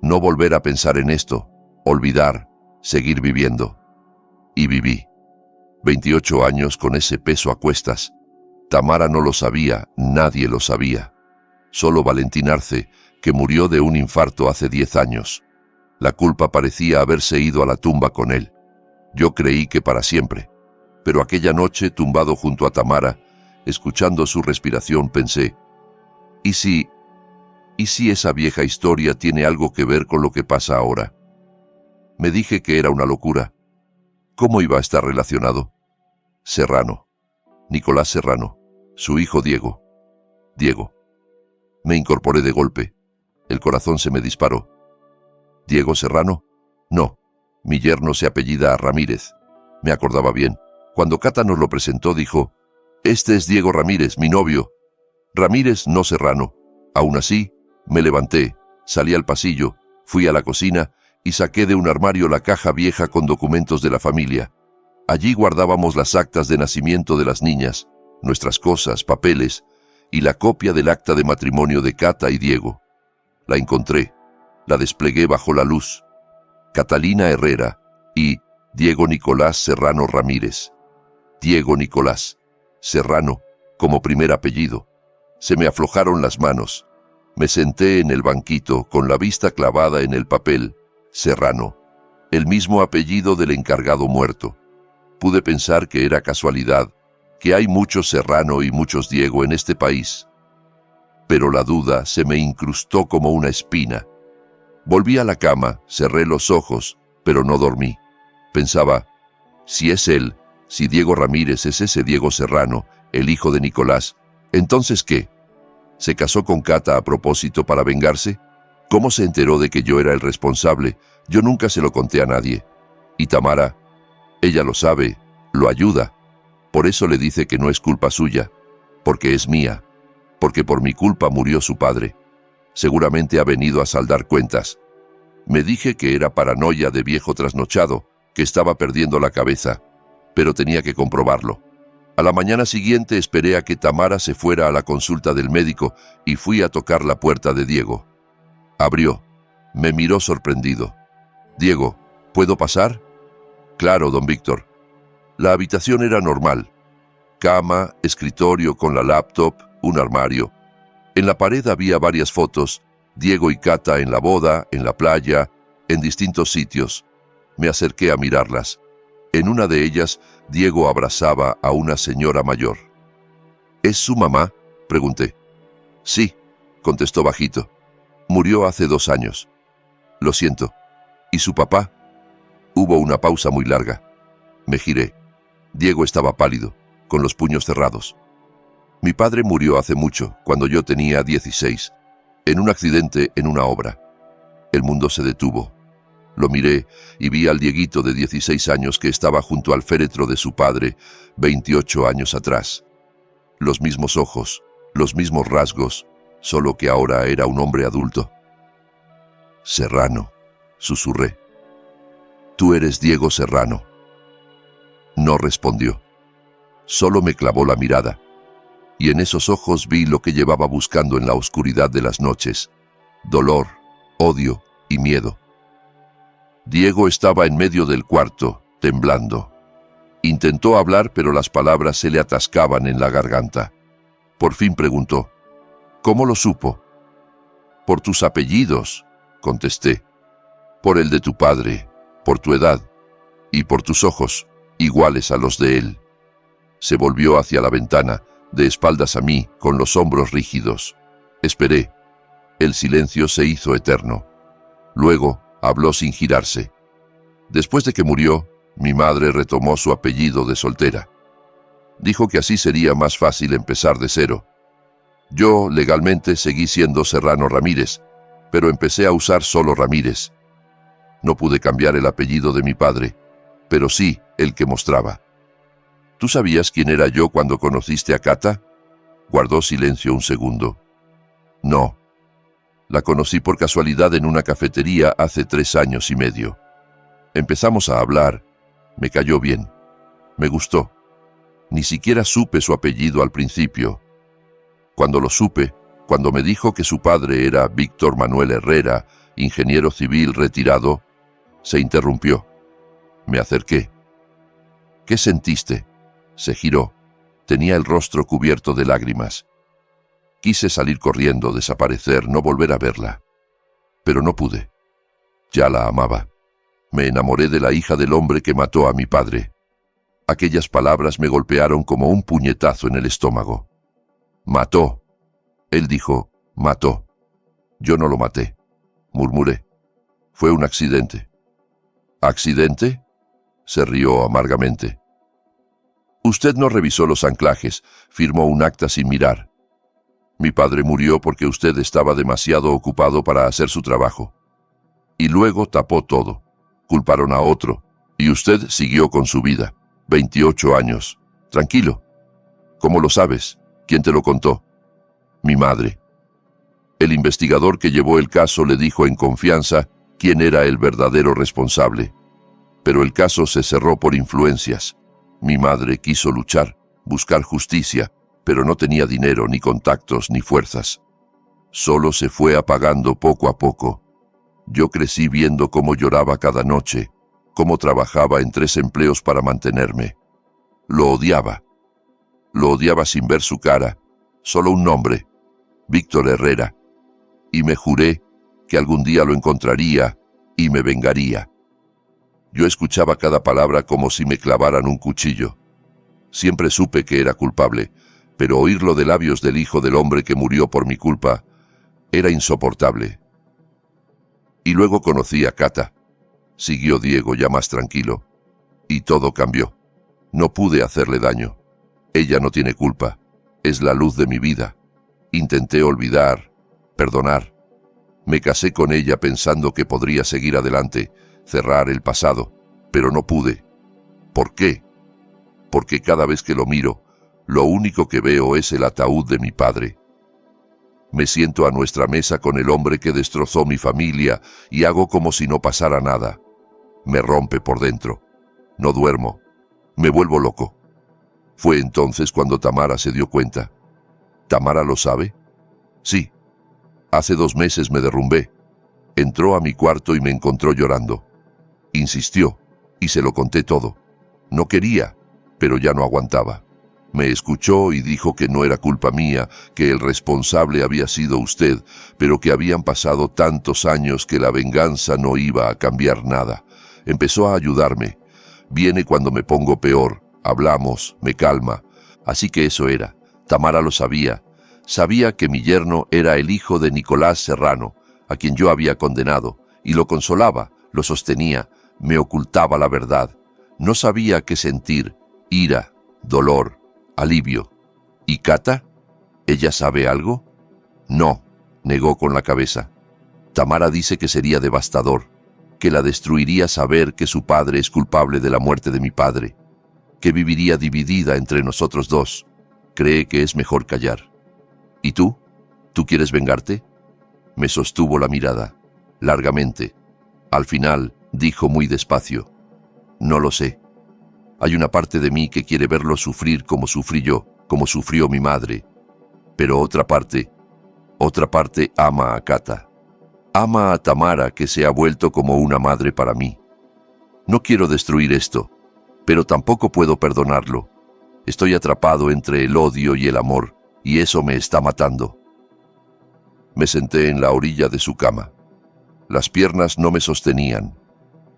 no volver a pensar en esto, olvidar, seguir viviendo. Y viví. 28 años con ese peso a cuestas. Tamara no lo sabía, nadie lo sabía. Solo Valentín Arce, que murió de un infarto hace 10 años. La culpa parecía haberse ido a la tumba con él. Yo creí que para siempre. Pero aquella noche, tumbado junto a Tamara, escuchando su respiración, pensé: ¿y si esa vieja historia tiene algo que ver con lo que pasa ahora? Me dije que era una locura. ¿Cómo iba a estar relacionado? Serrano. Nicolás Serrano. Su hijo Diego. Diego. Me incorporé de golpe. El corazón se me disparó. ¿Diego Serrano? No. Mi yerno se apellida Ramírez. Me acordaba bien. Cuando Cata nos lo presentó, dijo: este es Diego Ramírez, mi novio. Ramírez, no Serrano. Aún así, me levanté, salí al pasillo, fui a la cocina y saqué de un armario la caja vieja con documentos de la familia. Allí guardábamos las actas de nacimiento de las niñas, nuestras cosas, papeles y la copia del acta de matrimonio de Cata y Diego. La encontré, la desplegué bajo la luz. Catalina Herrera y Diego Nicolás Serrano Ramírez. Diego Nicolás Serrano como primer apellido. Se me aflojaron las manos. Me senté en el banquito con la vista clavada en el papel. Serrano, el mismo apellido del encargado muerto. Pude pensar que era casualidad, que hay muchos Serrano y muchos Diego en este país. Pero la duda se me incrustó como una espina. Volví a la cama, cerré los ojos, pero no dormí. Pensaba: si es él, si Diego Ramírez es ese Diego Serrano, el hijo de Nicolás, ¿entonces qué? ¿Se casó con Cata a propósito para vengarse? ¿Cómo se enteró de que yo era el responsable? Yo nunca se lo conté a nadie. Y Tamara, ella lo sabe, lo ayuda. Por eso le dice que no es culpa suya, porque es mía, porque por mi culpa murió su padre. Seguramente ha venido a saldar cuentas. Me dije que era paranoia de viejo trasnochado, que estaba perdiendo la cabeza, pero tenía que comprobarlo. A la mañana siguiente esperé a que Tamara se fuera a la consulta del médico y fui a tocar la puerta de Diego. Abrió. Me miró sorprendido. «Diego, ¿puedo pasar?» «Claro, don Víctor». La habitación era normal. Cama, escritorio con la laptop, un armario. En la pared había varias fotos, Diego y Cata en la boda, en la playa, en distintos sitios. Me acerqué a mirarlas. En una de ellas, Diego abrazaba a una señora mayor. «¿Es su mamá?», pregunté. «Sí», contestó bajito. «Murió hace 2 años». «Lo siento». «¿Y su papá?». Hubo una pausa muy larga. Me giré. Diego estaba pálido, con los puños cerrados. «Mi padre murió hace mucho, cuando yo tenía 16, en un accidente en una obra». El mundo se detuvo. Lo miré y vi al Dieguito de 16 años que estaba junto al féretro de su padre 28 años atrás. Los mismos ojos, los mismos rasgos, solo que ahora era un hombre adulto. «Serrano», susurré. «Tú eres Diego Serrano». No respondió. Solo me clavó la mirada. Y en esos ojos vi lo que llevaba buscando en la oscuridad de las noches: dolor, odio y miedo. Diego estaba en medio del cuarto, temblando. Intentó hablar, pero las palabras se le atascaban en la garganta. Por fin preguntó: «¿Cómo lo supo?». «Por tus apellidos», contesté. «Por el de tu padre, por tu edad y por tus ojos, iguales a los de él». Se volvió hacia la ventana, de espaldas a mí, con los hombros rígidos. Esperé. El silencio se hizo eterno. Luego habló sin girarse. «Después de que murió, mi madre retomó su apellido de soltera. Dijo que así sería más fácil empezar de cero. Yo, legalmente, seguí siendo Serrano Ramírez, pero empecé a usar solo Ramírez. No pude cambiar el apellido de mi padre, pero sí el que mostraba». «¿Tú sabías quién era yo cuando conociste a Cata?». Guardó silencio un segundo. «No. La conocí por casualidad en una cafetería hace 3 años y medio. Empezamos a hablar. Me cayó bien. Me gustó. Ni siquiera supe su apellido al principio. Cuando lo supe, cuando me dijo que su padre era Víctor Manuel Herrera, ingeniero civil retirado, se interrumpió. Me acerqué. ¿Qué sentiste? Se giró. Tenía el rostro cubierto de lágrimas. Quise salir corriendo, desaparecer, no volver a verla. Pero no pude. Ya la amaba. Me enamoré de la hija del hombre que mató a mi padre. Aquellas palabras me golpearon como un puñetazo en el estómago. Mató. Él dijo, mató. Yo no lo maté. Murmuré. Fue un accidente. ¿Accidente? Se rió amargamente. Usted no revisó los anclajes, firmó un acta sin mirar. Mi padre murió porque usted estaba demasiado ocupado para hacer su trabajo. Y luego tapó todo. Culparon a otro, y usted siguió con su vida. 28 años. Tranquilo. ¿Cómo lo sabes? ¿Quién te lo contó? Mi madre. El investigador que llevó el caso le dijo en confianza quién era el verdadero responsable. Pero el caso se cerró por influencias. Mi madre quiso luchar, buscar justicia, pero no tenía dinero, ni contactos, ni fuerzas. Solo se fue apagando poco a poco. Yo crecí viendo cómo lloraba cada noche, cómo trabajaba en 3 empleos para mantenerme. Lo odiaba. Lo odiaba sin ver su cara, solo un nombre, Víctor Herrera. Y me juré que algún día lo encontraría y me vengaría. Yo escuchaba cada palabra como si me clavaran un cuchillo. Siempre supe que era culpable, pero oírlo de labios del hijo del hombre que murió por mi culpa era insoportable. Y luego conocí a Cata. Siguió Diego ya más tranquilo. Y todo cambió. No pude hacerle daño. Ella no tiene culpa. Es la luz de mi vida. Intenté olvidar, perdonar. Me casé con ella pensando que podría seguir adelante, cerrar el pasado, pero no pude. ¿Por qué? Porque cada vez que lo miro, lo único que veo es el ataúd de mi padre. Me siento a nuestra mesa con el hombre que destrozó mi familia y hago como si no pasara nada. Me rompe por dentro. No duermo. Me vuelvo loco. Fue entonces cuando Tamara se dio cuenta. ¿Tamara lo sabe? Sí. Hace 2 meses me derrumbé. Entró a mi cuarto y me encontró llorando. Insistió, y se lo conté todo. No quería, pero ya no aguantaba. Me escuchó y dijo que no era culpa mía, que el responsable había sido usted, pero que habían pasado tantos años que la venganza no iba a cambiar nada. Empezó a ayudarme. Viene cuando me pongo peor. Hablamos, me calma. Así que eso era. Tamara lo sabía. Sabía que mi yerno era el hijo de Nicolás Serrano, a quien yo había condenado, y lo consolaba, lo sostenía, me ocultaba la verdad. No sabía qué sentir, ira, dolor, alivio. ¿Y Cata? ¿Ella sabe algo? No, negó con la cabeza. Tamara dice que sería devastador, que la destruiría saber que su padre es culpable de la muerte de mi padre, que viviría dividida entre nosotros dos. Cree que es mejor callar. ¿Y tú? ¿Tú quieres vengarte? Me sostuvo la mirada, largamente. Al final, dijo muy despacio, no lo sé. Hay una parte de mí que quiere verlo sufrir como sufrí yo, como sufrió mi madre. Pero otra parte ama a Cata. Ama a Tamara, que se ha vuelto como una madre para mí. No quiero destruir esto, pero tampoco puedo perdonarlo. Estoy atrapado entre el odio y el amor, y eso me está matando. Me senté en la orilla de su cama. Las piernas no me sostenían.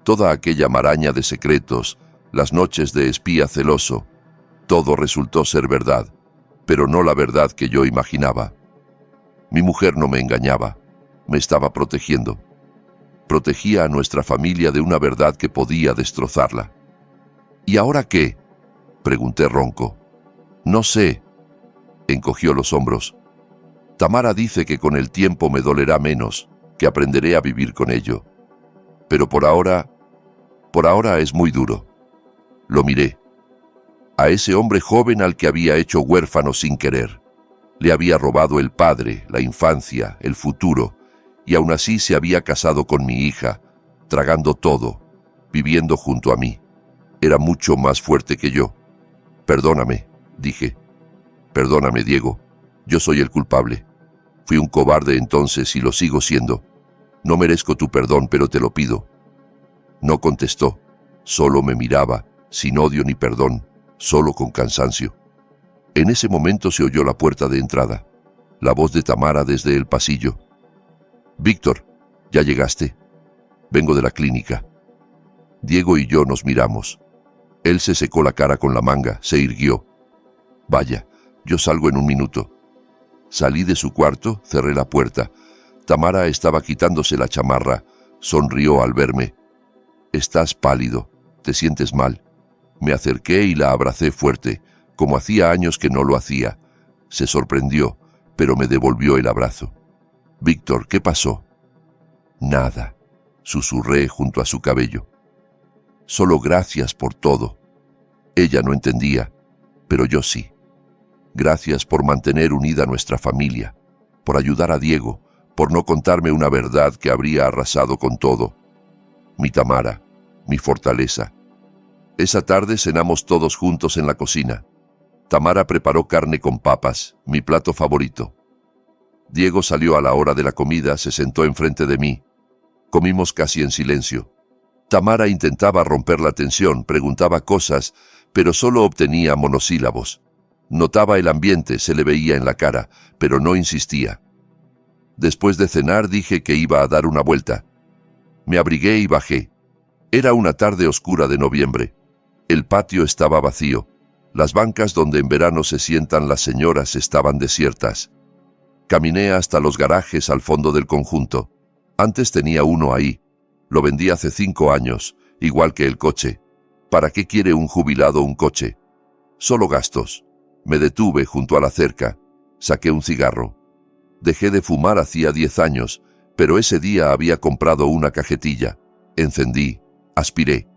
Toda aquella maraña de secretos, las noches de espía celoso, todo resultó ser verdad, pero no la verdad que yo imaginaba. Mi mujer no me engañaba, me estaba protegiendo. Protegía a nuestra familia de una verdad que podía destrozarla. ¿Y ahora qué?, pregunté ronco. No sé. Encogió los hombros. Tamara dice que con el tiempo me dolerá menos, que aprenderé a vivir con ello. Pero por ahora es muy duro. Lo miré. A ese hombre joven al que había hecho huérfano sin querer. Le había robado el padre, la infancia, el futuro, y aún así se había casado con mi hija, tragando todo, viviendo junto a mí. Era mucho más fuerte que yo. Perdóname, dije. Perdóname, Diego. Yo soy el culpable. Fui un cobarde entonces y lo sigo siendo. No merezco tu perdón, pero te lo pido. No contestó, solo me miraba, sin odio ni perdón, solo con cansancio. En ese momento se oyó la puerta de entrada, la voz de Tamara desde el pasillo. «Víctor, ¿ya llegaste?» «Vengo de la clínica». Diego y yo nos miramos. Él se secó la cara con la manga, se irguió. «Vaya, yo salgo en un minuto». Salí de su cuarto, cerré la puerta. Tamara estaba quitándose la chamarra, sonrió al verme. «Estás pálido, ¿te sientes mal?» Me acerqué y la abracé fuerte, como hacía años que no lo hacía. Se sorprendió, pero me devolvió el abrazo. «Víctor, ¿qué pasó?» «Nada», susurré junto a su cabello. «Solo gracias por todo». Ella no entendía, pero yo sí. Gracias por mantener unida nuestra familia, por ayudar a Diego, por no contarme una verdad que habría arrasado con todo. Mi Tamara, mi fortaleza. Esa tarde cenamos todos juntos en la cocina. Tamara preparó carne con papas, mi plato favorito. Diego salió a la hora de la comida, se sentó enfrente de mí. Comimos casi en silencio. Tamara intentaba romper la tensión, preguntaba cosas, pero solo obtenía monosílabos. Notaba el ambiente, se le veía en la cara, pero no insistía. Después de cenar dije que iba a dar una vuelta. Me abrigué y bajé. Era una tarde oscura de noviembre. El patio estaba vacío. Las bancas donde en verano se sientan las señoras estaban desiertas. Caminé hasta los garajes al fondo del conjunto. Antes tenía uno ahí. Lo vendí hace 5 años, igual que el coche. ¿Para qué quiere un jubilado un coche? Solo gastos. Me detuve junto a la cerca. Saqué un cigarro. Dejé de fumar hacía 10 años, pero ese día había comprado una cajetilla. Encendí, aspiré.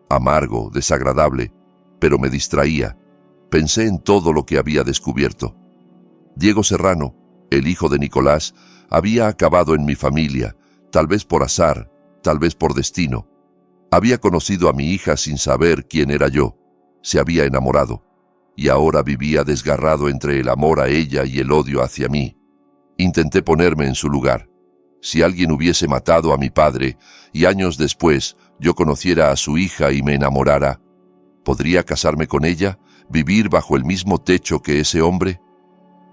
Amargo, desagradable, pero me distraía. Pensé en todo lo que había descubierto. Diego Serrano, el hijo de Nicolás, había acabado en mi familia, tal vez por azar, tal vez por destino. Había conocido a mi hija sin saber quién era yo. Se había enamorado, y ahora vivía desgarrado entre el amor a ella y el odio hacia mí. Intenté ponerme en su lugar. Si alguien hubiese matado a mi padre, y años después yo conociera a su hija y me enamorara, ¿podría casarme con ella? ¿Vivir bajo el mismo techo que ese hombre?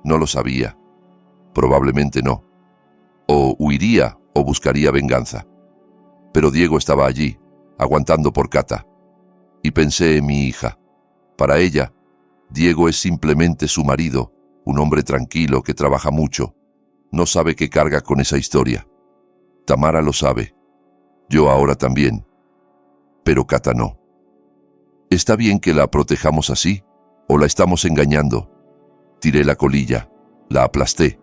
No lo sabía. Probablemente no. O huiría o buscaría venganza. Pero Diego estaba allí, aguantando por Cata. Y pensé en mi hija. Para ella, Diego es simplemente su marido, un hombre tranquilo que trabaja mucho. No sabe qué carga con esa historia. Tamara lo sabe. Yo ahora también. Pero Cata no. ¿Está bien que la protejamos así? ¿O la estamos engañando? Tiré la colilla. La aplasté.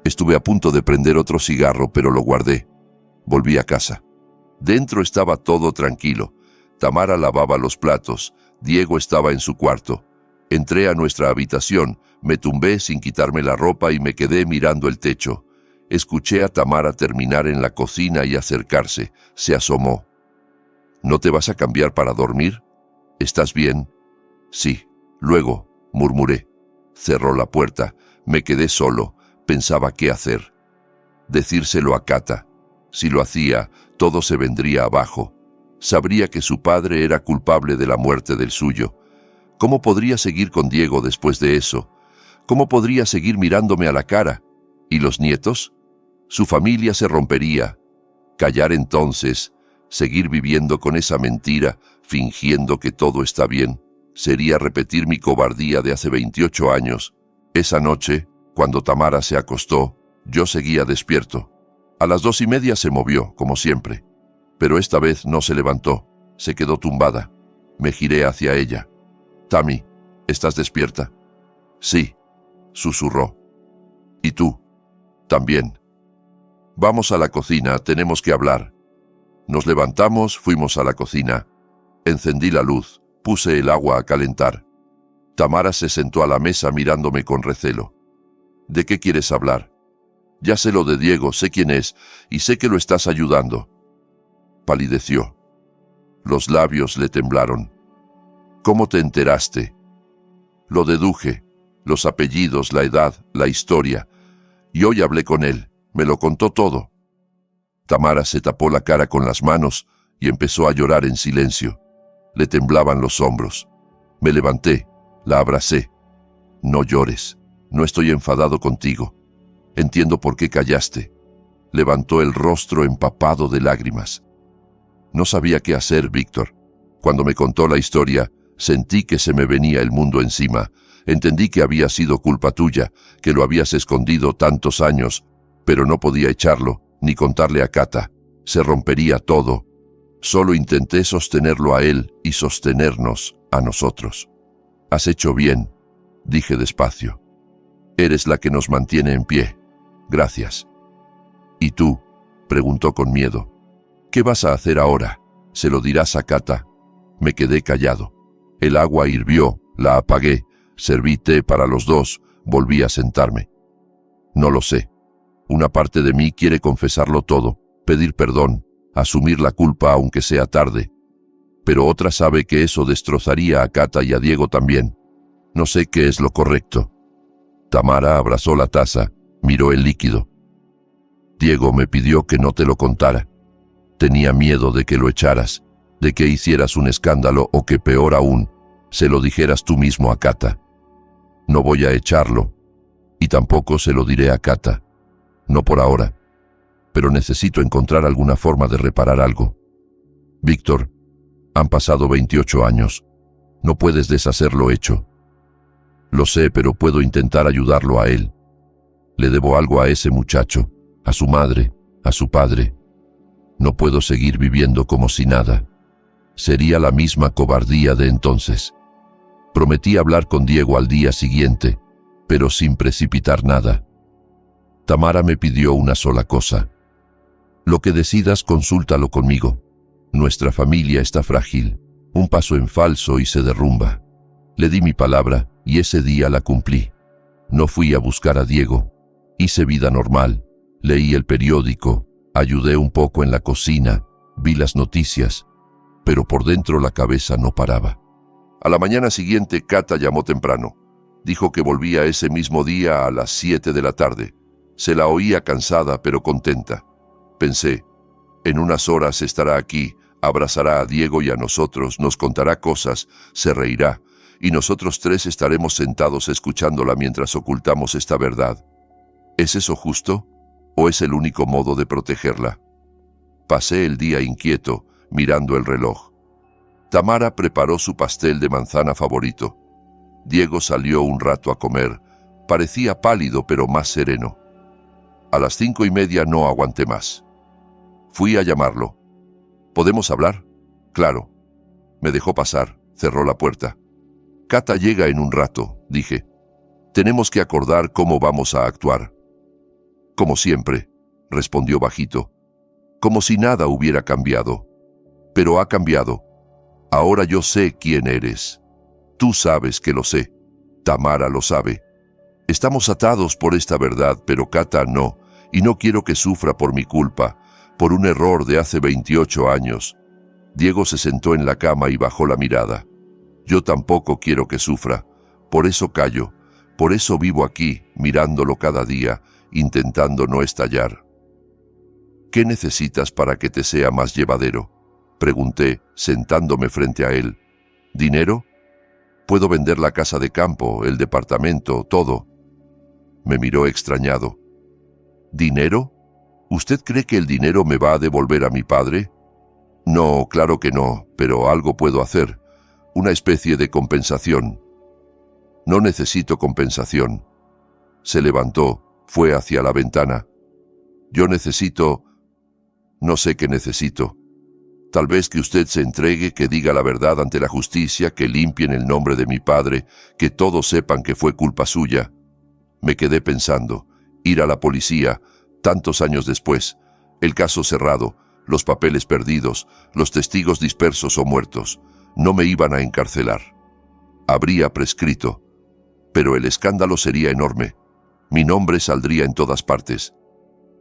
Estuve a punto de prender otro cigarro, pero lo guardé. Volví a casa. Dentro estaba todo tranquilo. Tamara lavaba los platos. Diego estaba en su cuarto. Entré a nuestra habitación, me tumbé sin quitarme la ropa y me quedé mirando el techo. Escuché a Tamara terminar en la cocina y acercarse. Se asomó. ¿No te vas a cambiar para dormir? ¿Estás bien? Sí. Luego, murmuré. Cerró la puerta. Me quedé solo. Pensaba qué hacer. Decírselo a Cata. Si lo hacía, todo se vendría abajo. Sabría que su padre era culpable de la muerte del suyo. ¿Cómo podría seguir con Diego después de eso? ¿Cómo podría seguir mirándome a la cara? ¿Y los nietos? Su familia se rompería. Callar entonces, seguir viviendo con esa mentira, fingiendo que todo está bien, sería repetir mi cobardía de hace 28 años. Esa noche, cuando Tamara se acostó, yo seguía despierto. A las 2:30 se movió, como siempre. Pero esta vez no se levantó, se quedó tumbada. Me giré hacia ella. «Tami, ¿estás despierta?» «Sí», susurró. «¿Y tú?» «También». «Vamos a la cocina, tenemos que hablar». Nos levantamos, fuimos a la cocina. Encendí la luz, puse el agua a calentar. Tamara se sentó a la mesa mirándome con recelo. «¿De qué quieres hablar?» «Ya sé lo de Diego, sé quién es, y sé que lo estás ayudando». Palideció. Los labios le temblaron. «¿Cómo te enteraste?» «Lo deduje. los apellidos, la edad, la historia. Y hoy hablé con él, me lo contó todo. Tamara se tapó la cara con las manos y empezó a llorar en silencio. Le temblaban los hombros. Me levanté, la abracé. No llores, no estoy enfadado contigo. Entiendo por qué callaste. Levantó el rostro empapado de lágrimas. No sabía qué hacer, Víctor. Cuando me contó la historia, sentí que se me venía el mundo encima. Entendí que había sido culpa tuya, que lo habías escondido tantos años, pero no podía echarlo, ni contarle a Cata. Se rompería todo. Solo intenté sostenerlo a él y sostenernos a nosotros. Has hecho bien, dije despacio. Eres la que nos mantiene en pie. Gracias. ¿Y tú? Preguntó con miedo. ¿Qué vas a hacer ahora? ¿Se lo dirás a Cata? Me quedé callado. El agua hirvió, la apagué, serví té para los dos, volví a sentarme. No lo sé. Una parte de mí quiere confesarlo todo, pedir perdón, asumir la culpa aunque sea tarde. Pero otra sabe que eso destrozaría a Cata y a Diego también. No sé qué es lo correcto. Tamara abrazó la taza, miró el líquido. Diego me pidió que no te lo contara. Tenía miedo de que lo echaras, de que hicieras un escándalo o que peor aún, se lo dijeras tú mismo a Cata. No voy a echarlo, y tampoco se lo diré a Cata. No por ahora, pero necesito encontrar alguna forma de reparar algo. Víctor, han pasado 28 años. No puedes deshacer lo hecho. Lo sé, pero puedo intentar ayudarlo a él. Le debo algo a ese muchacho, a su madre, a su padre. No puedo seguir viviendo como si nada. Sería la misma cobardía de entonces. Prometí hablar con Diego al día siguiente, pero sin precipitar nada. Tamara me pidió una sola cosa. Lo que decidas, consúltalo conmigo. Nuestra familia está frágil. Un paso en falso y se derrumba. Le di mi palabra y ese día la cumplí. No fui a buscar a Diego. Hice vida normal. Leí el periódico, ayudé un poco en la cocina, vi las noticias, pero por dentro la cabeza no paraba. A la mañana siguiente, Cata llamó temprano. Dijo que volvía ese mismo día a las 7 de la tarde. Se la oía cansada pero contenta. Pensé, en unas horas estará aquí, abrazará a Diego y a nosotros, nos contará cosas, se reirá, y nosotros tres estaremos sentados escuchándola mientras ocultamos esta verdad. ¿Es eso justo? ¿O es el único modo de protegerla? Pasé el día inquieto, mirando el reloj. Tamara preparó su pastel de manzana favorito. Diego salió un rato a comer. Parecía pálido, pero más sereno. A las 5:30 no aguanté más. Fui a llamarlo. ¿Podemos hablar? Claro. Me dejó pasar, cerró la puerta. Cata llega en un rato, dije. Tenemos que acordar cómo vamos a actuar. Como siempre, respondió bajito, como si nada hubiera cambiado. Pero ha cambiado. Ahora yo sé quién eres. Tú sabes que lo sé. Tamara lo sabe. Estamos atados por esta verdad, pero Cata no, y no quiero que sufra por mi culpa, por un error de hace 28 años. Diego se sentó en la cama y bajó la mirada. Yo tampoco quiero que sufra, por eso callo, por eso vivo aquí, mirándolo cada día, intentando no estallar. ¿Qué necesitas para que te sea más llevadero? Pregunté, sentándome frente a él. ¿Dinero? Puedo vender la casa de campo, el departamento, todo. Me miró extrañado. ¿Dinero? ¿Usted cree que el dinero me va a devolver a mi padre? No, claro que no, pero algo puedo hacer. Una especie de compensación. No necesito compensación. Se levantó, fue hacia la ventana. Yo necesito... No sé qué necesito. Tal vez que usted se entregue, que diga la verdad ante la justicia, que limpien el nombre de mi padre, que todos sepan que fue culpa suya. Me quedé pensando, ir a la policía, tantos años después, el caso cerrado, los papeles perdidos, los testigos dispersos o muertos, no me iban a encarcelar. Habría prescrito, pero el escándalo sería enorme. Mi nombre saldría en todas partes.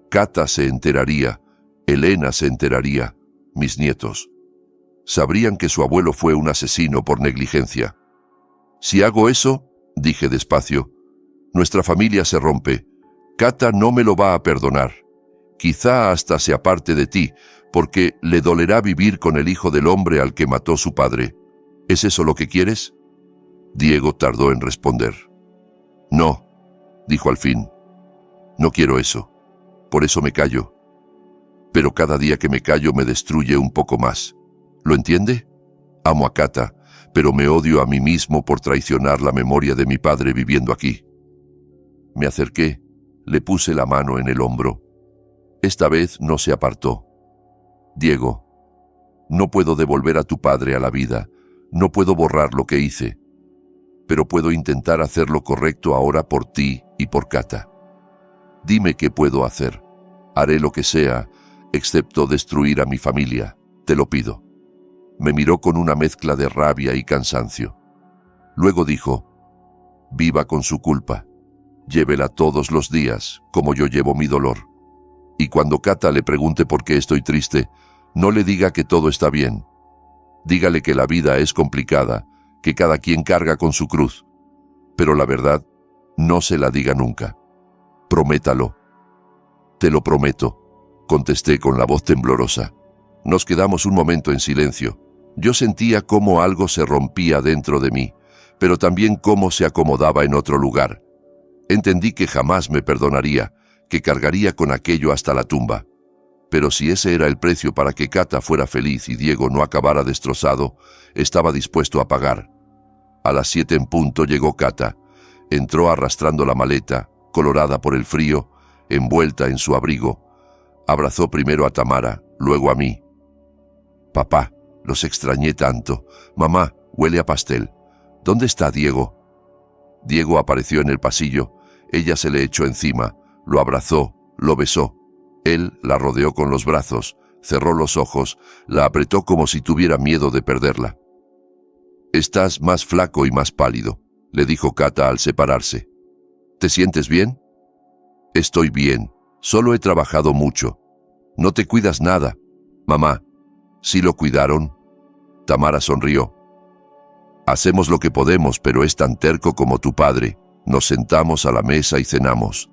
Cata se enteraría, Elena se enteraría, mis nietos. Sabrían que su abuelo fue un asesino por negligencia. Si hago eso, dije despacio, Nuestra familia se rompe. Kata no me lo va a perdonar. Quizá hasta se aparte de ti, porque le dolerá vivir con el hijo del hombre al que mató su padre. ¿Es eso lo que quieres? Diego tardó en responder. No, dijo al fin. No quiero eso. Por eso me callo. Pero cada día que me callo me destruye un poco más. ¿Lo entiende? Amo a Kata, pero me odio a mí mismo por traicionar la memoria de mi padre viviendo aquí. Me acerqué, le puse la mano en el hombro. Esta vez no se apartó. Diego, no puedo devolver a tu padre a la vida, no puedo borrar lo que hice, pero puedo intentar hacer lo correcto ahora por ti y por Kata. Dime qué puedo hacer. Haré lo que sea, excepto destruir a mi familia, te lo pido. Me miró con una mezcla de rabia y cansancio. Luego dijo, viva con su culpa, llévela todos los días, como yo llevo mi dolor. Y cuando Kata le pregunte por qué estoy triste, no le diga que todo está bien. Dígale que la vida es complicada, que cada quien carga con su cruz. Pero la verdad, no se la diga nunca. Prométalo. Te lo prometo, contesté con la voz temblorosa. Nos quedamos un momento en silencio. Yo sentía cómo algo se rompía dentro de mí, pero también cómo se acomodaba en otro lugar. Entendí que jamás me perdonaría, que cargaría con aquello hasta la tumba. Pero si ese era el precio para que Kata fuera feliz y Diego no acabara destrozado, estaba dispuesto a pagar. A las 7 en punto llegó Kata. Entró arrastrando la maleta, colorada por el frío, envuelta en su abrigo. Abrazó primero a Tamara, luego a mí. Papá, los extrañé tanto. Mamá, huele a pastel. ¿Dónde está Diego? Diego apareció en el pasillo. Ella se le echó encima, lo abrazó, lo besó. Él la rodeó con los brazos, cerró los ojos, la apretó como si tuviera miedo de perderla. «Estás más flaco y más pálido», le dijo Kata al separarse. «¿Te sientes bien?» «Estoy bien, solo he trabajado mucho. No te cuidas nada. Mamá, ¿sí lo cuidaron?» Tamara sonrió. «Hacemos lo que podemos, pero es tan terco como tu padre. Nos sentamos a la mesa y cenamos».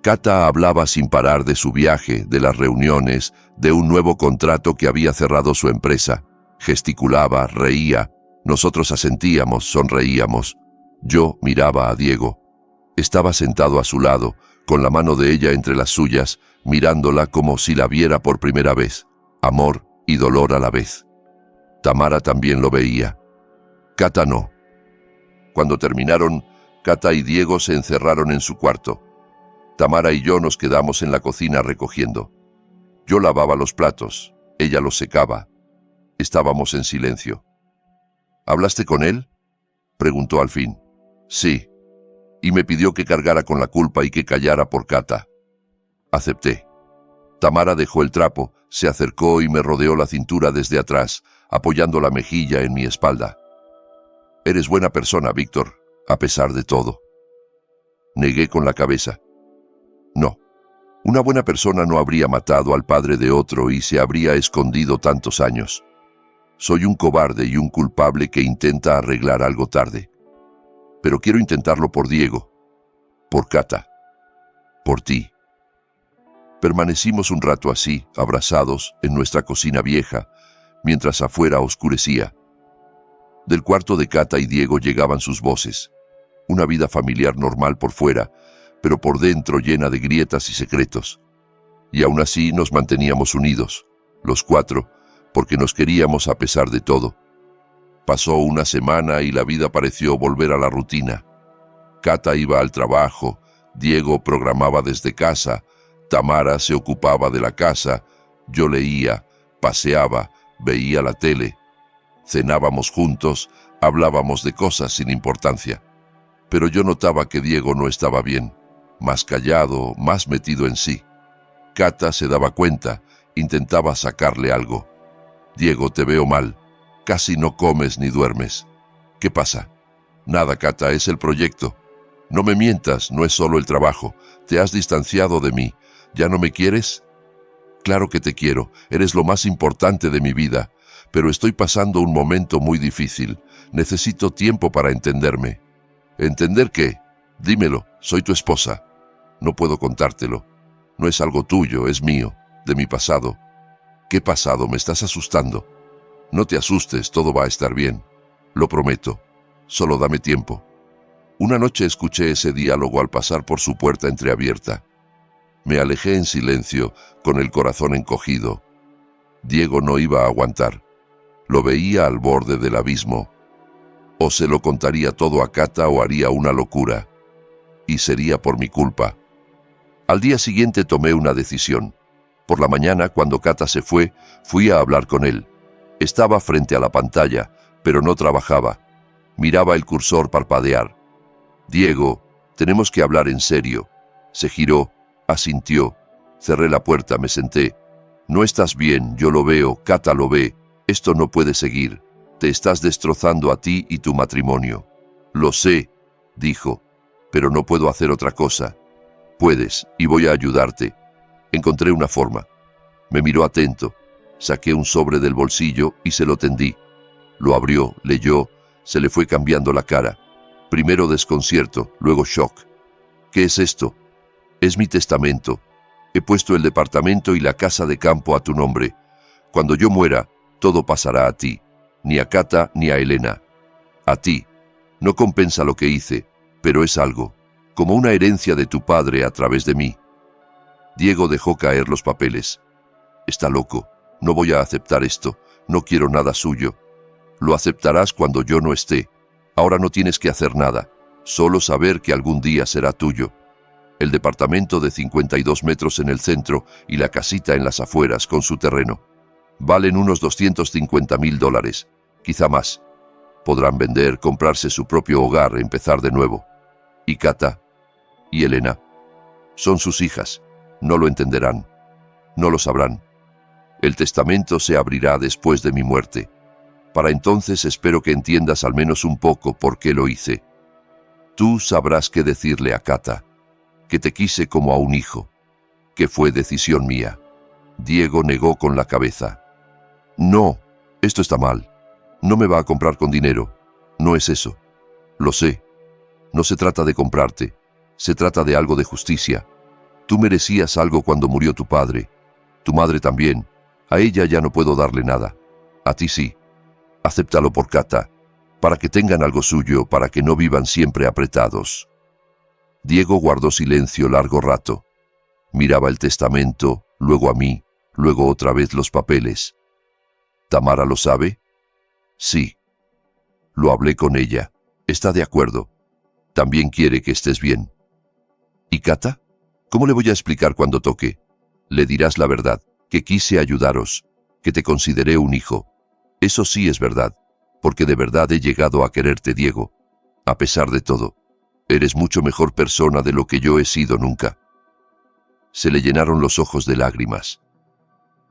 Kata hablaba sin parar de su viaje, de las reuniones, de un nuevo contrato que había cerrado su empresa. Gesticulaba, reía. Nosotros asentíamos, sonreíamos. Yo miraba a Diego. Estaba sentado a su lado, con la mano de ella entre las suyas, mirándola como si la viera por primera vez. Amor y dolor a la vez. Tamara también lo veía. Kata no. Cuando terminaron, Kata y Diego se encerraron en su cuarto. Tamara y yo nos quedamos en la cocina recogiendo. Yo lavaba los platos, ella los secaba. Estábamos en silencio. ¿Hablaste con él?, preguntó al fin. Sí, y me pidió que cargara con la culpa y que callara por Kata. Acepté. Tamara dejó el trapo, se acercó y me rodeó la cintura desde atrás, apoyando la mejilla en mi espalda. Eres buena persona, Víctor, a pesar de todo. Negué con la cabeza. No, una buena persona no habría matado al padre de otro y se habría escondido tantos años. Soy un cobarde y un culpable que intenta arreglar algo tarde. Pero quiero intentarlo por Diego, por Kata, por ti. Permanecimos un rato así, abrazados, en nuestra cocina vieja, mientras afuera oscurecía. Del cuarto de Kata y Diego llegaban sus voces. Una vida familiar normal por fuera, pero por dentro llena de grietas y secretos. Y aún así nos manteníamos unidos, los cuatro, porque nos queríamos a pesar de todo. Pasó una semana y la vida pareció volver a la rutina. Kata iba al trabajo, Diego programaba desde casa, Tamara se ocupaba de la casa, yo leía, paseaba, veía la tele. Cenábamos juntos, hablábamos de cosas sin importancia. Pero yo notaba que Diego no estaba bien, más callado, más metido en sí. Kata se daba cuenta, intentaba sacarle algo. Diego, te veo mal, casi no comes ni duermes. ¿Qué pasa? Nada, Kata, es el proyecto. No me mientas, no es solo el trabajo. Te has distanciado de mí. ¿Ya no me quieres? Claro que te quiero, eres lo más importante de mi vida, pero estoy pasando un momento muy difícil. Necesito tiempo para entenderme. ¿Entender qué? Dímelo, Soy tu esposa. No puedo contártelo. No es algo tuyo, es mío, de mi pasado. ¿Qué pasado? Me estás asustando. No te asustes, todo va a estar bien. Lo prometo. Solo dame tiempo. Una noche escuché ese diálogo al pasar por su puerta entreabierta. Me alejé en silencio, con el corazón encogido. Diego no iba a aguantar. Lo veía al borde del abismo. O se lo contaría todo a Cata o haría una locura. Y sería por mi culpa. Al día siguiente tomé una decisión. Por la mañana, cuando Cata se fue, fui a hablar con él. Estaba frente a la pantalla, pero no trabajaba. Miraba el cursor parpadear. Diego, tenemos que hablar en serio. Se giró, asintió. Cerré la puerta, me senté. No estás bien, yo lo veo, Cata lo ve. Esto no puede seguir. Te estás destrozando a ti y tu matrimonio. Lo sé, dijo, pero no puedo hacer otra cosa. Puedes, y voy a ayudarte. Encontré una forma. Me miró atento. Saqué un sobre del bolsillo y se lo tendí. Lo abrió, leyó, se le fue cambiando la cara. Primero desconcierto, luego shock. ¿Qué es esto? Es mi testamento. He puesto el departamento y la casa de campo a tu nombre. Cuando yo muera, todo pasará a ti. Ni a Cata ni a Elena. A ti. No compensa lo que hice, pero es algo, como una herencia de tu padre a través de mí. Diego dejó caer los papeles. Está loco. No voy a aceptar esto. No quiero nada suyo. Lo aceptarás cuando yo no esté. Ahora no tienes que hacer nada. Solo saber que algún día será tuyo. El departamento de 52 metros en el centro y la casita en las afueras con su terreno. Valen unos $250,000, quizá más. Podrán vender, comprarse su propio hogar, empezar de nuevo. ¿Y Cata? ¿Y Elena? Son sus hijas. No lo entenderán. No lo sabrán. El testamento se abrirá después de mi muerte. Para entonces espero que entiendas al menos un poco por qué lo hice. Tú sabrás qué decirle a Cata. Que te quise como a un hijo. Que fue decisión mía. Diego negó con la cabeza. No, esto está mal. No me va a comprar con dinero. No es eso. Lo sé. No se trata de comprarte. Se trata de algo de justicia. Tú merecías algo cuando murió tu padre. Tu madre también. A ella ya no puedo darle nada. A ti sí. Acéptalo por Cata. Para que tengan algo suyo, para que no vivan siempre apretados. Diego guardó silencio largo rato. Miraba el testamento, luego a mí, luego otra vez los papeles. ¿Tamara lo sabe? Sí. Lo hablé con ella. Está de acuerdo. También quiere que estés bien. ¿Y Cata? ¿Cómo le voy a explicar cuando toque? Le dirás la verdad, que quise ayudaros, que te consideré un hijo. Eso sí es verdad, porque de verdad he llegado a quererte, Diego. A pesar de todo, eres mucho mejor persona de lo que yo he sido nunca. Se le llenaron los ojos de lágrimas.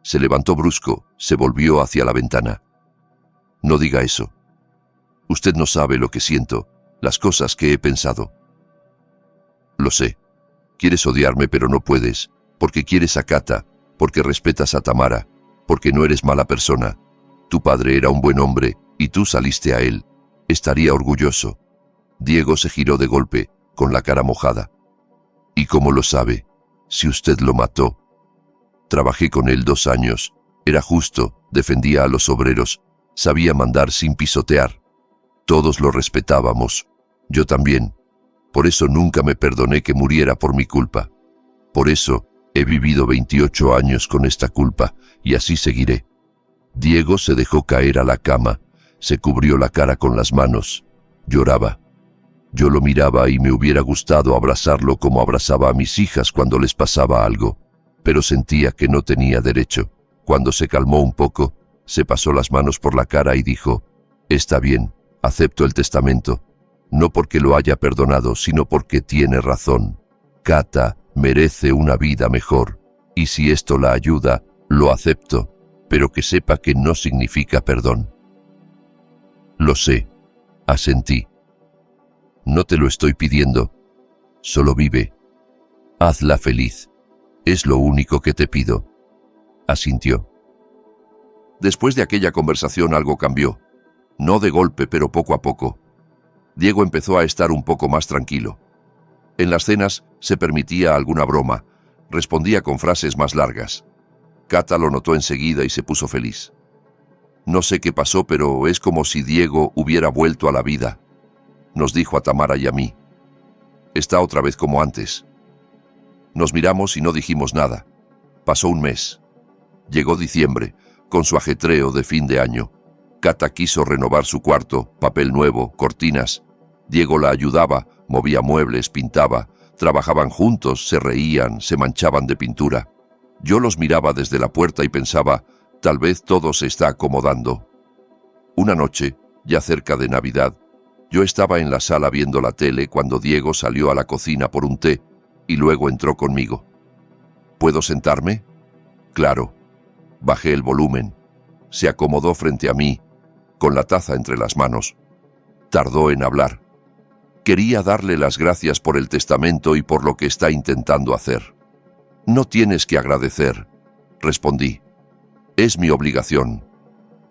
Se levantó brusco, se volvió hacia la ventana. No diga eso. Usted no sabe lo que siento, las cosas que he pensado. Lo sé. Quieres odiarme, pero no puedes, porque quieres a Cata, porque respetas a Tamara, porque no eres mala persona. Tu padre era un buen hombre, y tú saliste a él. Estaría orgulloso. Diego se giró de golpe, con la cara mojada. ¿Y cómo lo sabe? Si usted lo mató. Trabajé con él 2 años. Era justo, defendía a los obreros, sabía mandar sin pisotear. Todos lo respetábamos. Yo también. Por eso nunca me perdoné que muriera por mi culpa. Por eso he vivido 28 años con esta culpa, y así seguiré. Diego se dejó caer a la cama, se cubrió la cara con las manos. Lloraba. Yo lo miraba y me hubiera gustado abrazarlo como abrazaba a mis hijas cuando les pasaba algo, pero sentía que no tenía derecho. Cuando se calmó un poco, se pasó las manos por la cara y dijo: «Está bien, acepto el testamento, no porque lo haya perdonado, sino porque tiene razón. Cata merece una vida mejor, y si esto la ayuda, lo acepto, pero que sepa que no significa perdón». «Lo sé», asentí. «No te lo estoy pidiendo. Solo vive. Hazla feliz. Es lo único que te pido», asintió. Después de aquella conversación algo cambió. No de golpe, pero poco a poco. Diego empezó a estar un poco más tranquilo. En las cenas se permitía alguna broma. Respondía con frases más largas. Cata lo notó enseguida y se puso feliz. No sé qué pasó, pero es como si Diego hubiera vuelto a la vida, nos dijo a Tamara y a mí. Está otra vez como antes. Nos miramos y no dijimos nada. Pasó un mes. Llegó diciembre, con su ajetreo de fin de año. Cata quiso renovar su cuarto, papel nuevo, cortinas. Diego la ayudaba, movía muebles, pintaba. Trabajaban juntos, se reían, se manchaban de pintura. Yo los miraba desde la puerta y pensaba, tal vez todo se está acomodando. Una noche, ya cerca de Navidad, yo estaba en la sala viendo la tele cuando Diego salió a la cocina por un té y luego entró conmigo. ¿Puedo sentarme? Claro. Bajé el volumen. Se acomodó frente a mí, con la taza entre las manos. Tardó en hablar. Quería darle las gracias por el testamento y por lo que está intentando hacer. No tienes que agradecer, respondí. Es mi obligación.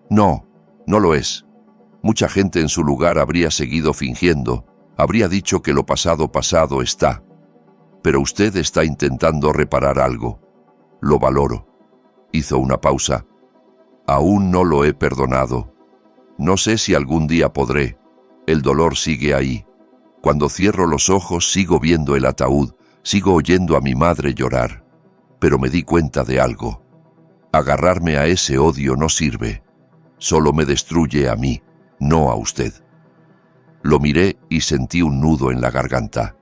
No, no lo es. Mucha gente en su lugar habría seguido fingiendo, habría dicho que lo pasado pasado está. Pero usted está intentando reparar algo. Lo valoro. Hizo una pausa. Aún no lo he perdonado. No sé si algún día podré. El dolor sigue ahí. Cuando cierro los ojos sigo viendo el ataúd, sigo oyendo a mi madre llorar. Pero me di cuenta de algo. Agarrarme a ese odio no sirve. Solo me destruye a mí, no a usted. Lo miré y sentí un nudo en la garganta.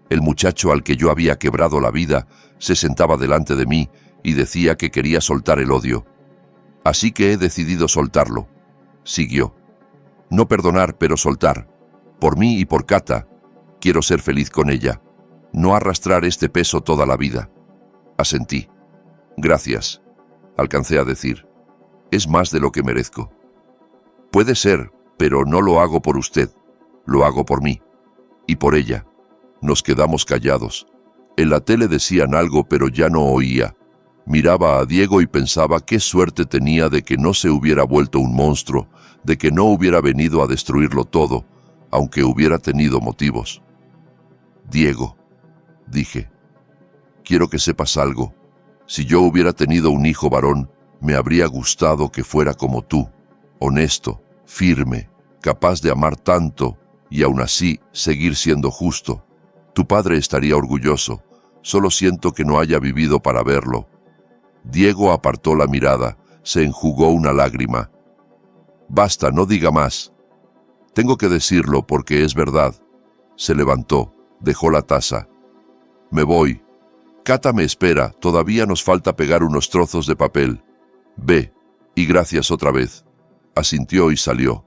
El muchacho al que yo había quebrado la vida se sentaba delante de mí y decía que quería soltar el odio. Así que he decidido soltarlo. Siguió. No perdonar, pero soltar. Por mí y por Cata. Quiero ser feliz con ella. No arrastrar este peso toda la vida. Asentí. Gracias. Alcancé a decir. Es más de lo que merezco. Puede ser, pero no lo hago por usted. Lo hago por mí. Y por ella. Nos quedamos callados. En la tele decían algo, pero ya no oía. Miraba a Diego y pensaba qué suerte tenía de que no se hubiera vuelto un monstruo, de que no hubiera venido a destruirlo todo, aunque hubiera tenido motivos. Diego, dije, quiero que sepas algo. Si yo hubiera tenido un hijo varón, me habría gustado que fuera como tú, honesto, firme, capaz de amar tanto y aún así seguir siendo justo. Tu padre estaría orgulloso, solo siento que no haya vivido para verlo. Diego apartó la mirada, se enjugó una lágrima. Basta, no diga más. Tengo que decirlo porque es verdad. Se levantó, dejó la taza. Me voy. Cata me espera, todavía nos falta pegar unos trozos de papel. Ve, y gracias otra vez. Asintió y salió.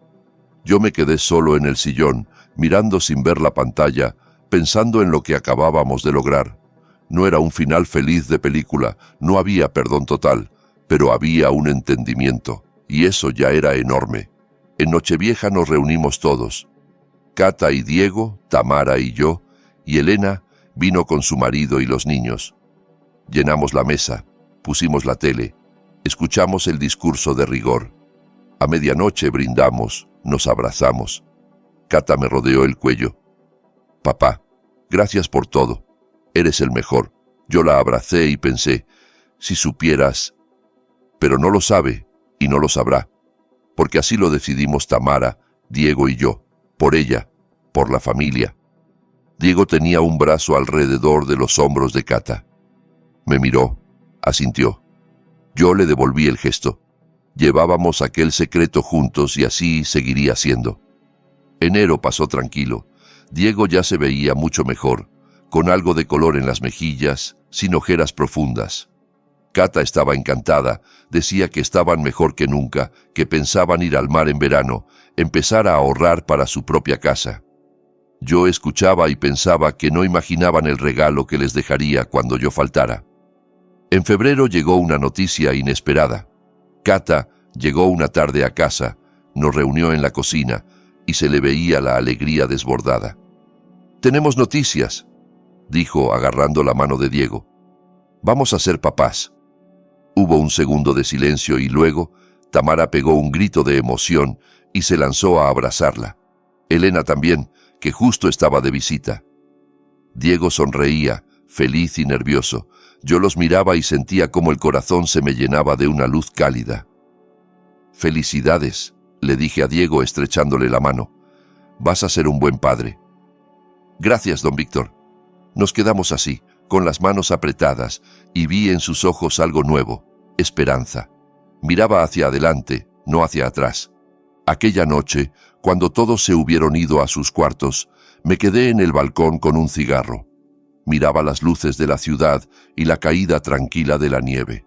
Yo me quedé solo en el sillón, mirando sin ver la pantalla, pensando en lo que acabábamos de lograr. No era un final feliz de película, no había perdón total, pero había un entendimiento, y eso ya era enorme. En Nochevieja nos reunimos todos. Cata y Diego, Tamara y yo, y Elena vino con su marido y los niños. Llenamos la mesa, pusimos la tele, escuchamos el discurso de rigor. A medianoche brindamos, nos abrazamos. Cata me rodeó el cuello. Papá, gracias por todo. Eres el mejor. Yo la abracé y pensé, si supieras... Pero no lo sabe y no lo sabrá, porque así lo decidimos Tamara, Diego y yo, por ella, por la familia. Diego tenía un brazo alrededor de los hombros de Cata. Me miró, asintió. Yo le devolví el gesto. Llevábamos aquel secreto juntos y así seguiría siendo. Enero pasó tranquilo. Diego ya se veía mucho mejor, con algo de color en las mejillas, sin ojeras profundas. Cata estaba encantada, decía que estaban mejor que nunca, que pensaban ir al mar en verano, empezar a ahorrar para su propia casa. Yo escuchaba y pensaba que no imaginaban el regalo que les dejaría cuando yo faltara. En febrero llegó una noticia inesperada. Cata llegó una tarde a casa, nos reunió en la cocina y se le veía la alegría desbordada. «Tenemos noticias», dijo agarrando la mano de Diego. «Vamos a ser papás». Hubo un segundo de silencio y luego Tamara pegó un grito de emoción y se lanzó a abrazarla. Elena también, que justo estaba de visita. Diego sonreía, feliz y nervioso. Yo los miraba y sentía como el corazón se me llenaba de una luz cálida. «Felicidades», le dije a Diego estrechándole la mano. «Vas a ser un buen padre». «Gracias, don Víctor». Nos quedamos así, con las manos apretadas, y vi en sus ojos algo nuevo, esperanza. Miraba hacia adelante, no hacia atrás. Aquella noche, cuando todos se hubieron ido a sus cuartos, me quedé en el balcón con un cigarro. Miraba las luces de la ciudad y la caída tranquila de la nieve.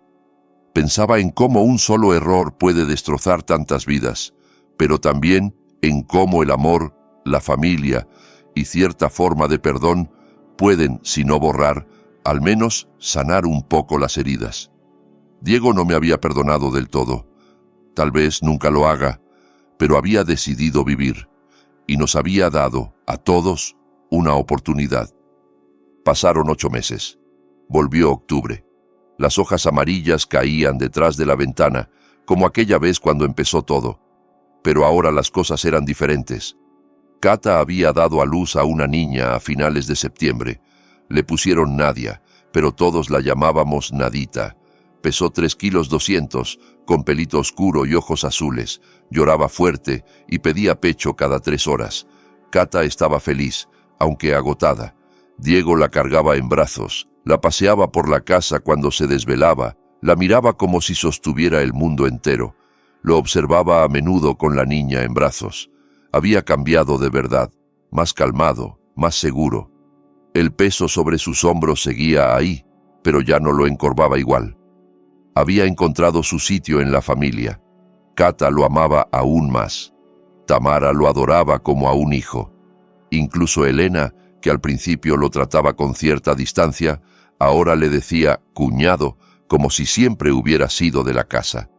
Pensaba en cómo un solo error puede destrozar tantas vidas, pero también en cómo el amor, la familia y cierta forma de perdón pueden, si no borrar, al menos sanar un poco las heridas. Diego no me había perdonado del todo. Tal vez nunca lo haga, pero había decidido vivir y nos había dado, a todos, una oportunidad. Pasaron 8 meses. Volvió octubre. Las hojas amarillas caían detrás de la ventana, como aquella vez cuando empezó todo. Pero ahora las cosas eran diferentes. Cata había dado a luz a una niña a finales de septiembre. Le pusieron Nadia, pero todos la llamábamos Nadita. Pesó 3,2 kilos, con pelito oscuro y ojos azules. Lloraba fuerte y pedía pecho cada 3 horas. Cata estaba feliz, aunque agotada. Diego la cargaba en brazos, la paseaba por la casa cuando se desvelaba, la miraba como si sostuviera el mundo entero. Lo observaba a menudo con la niña en brazos. Había cambiado de verdad, más calmado, más seguro. El peso sobre sus hombros seguía ahí, pero ya no lo encorvaba igual. Había encontrado su sitio en la familia. Cata lo amaba aún más. Tamara lo adoraba como a un hijo. Incluso Elena, que al principio lo trataba con cierta distancia, ahora le decía cuñado, como si siempre hubiera sido de la casa.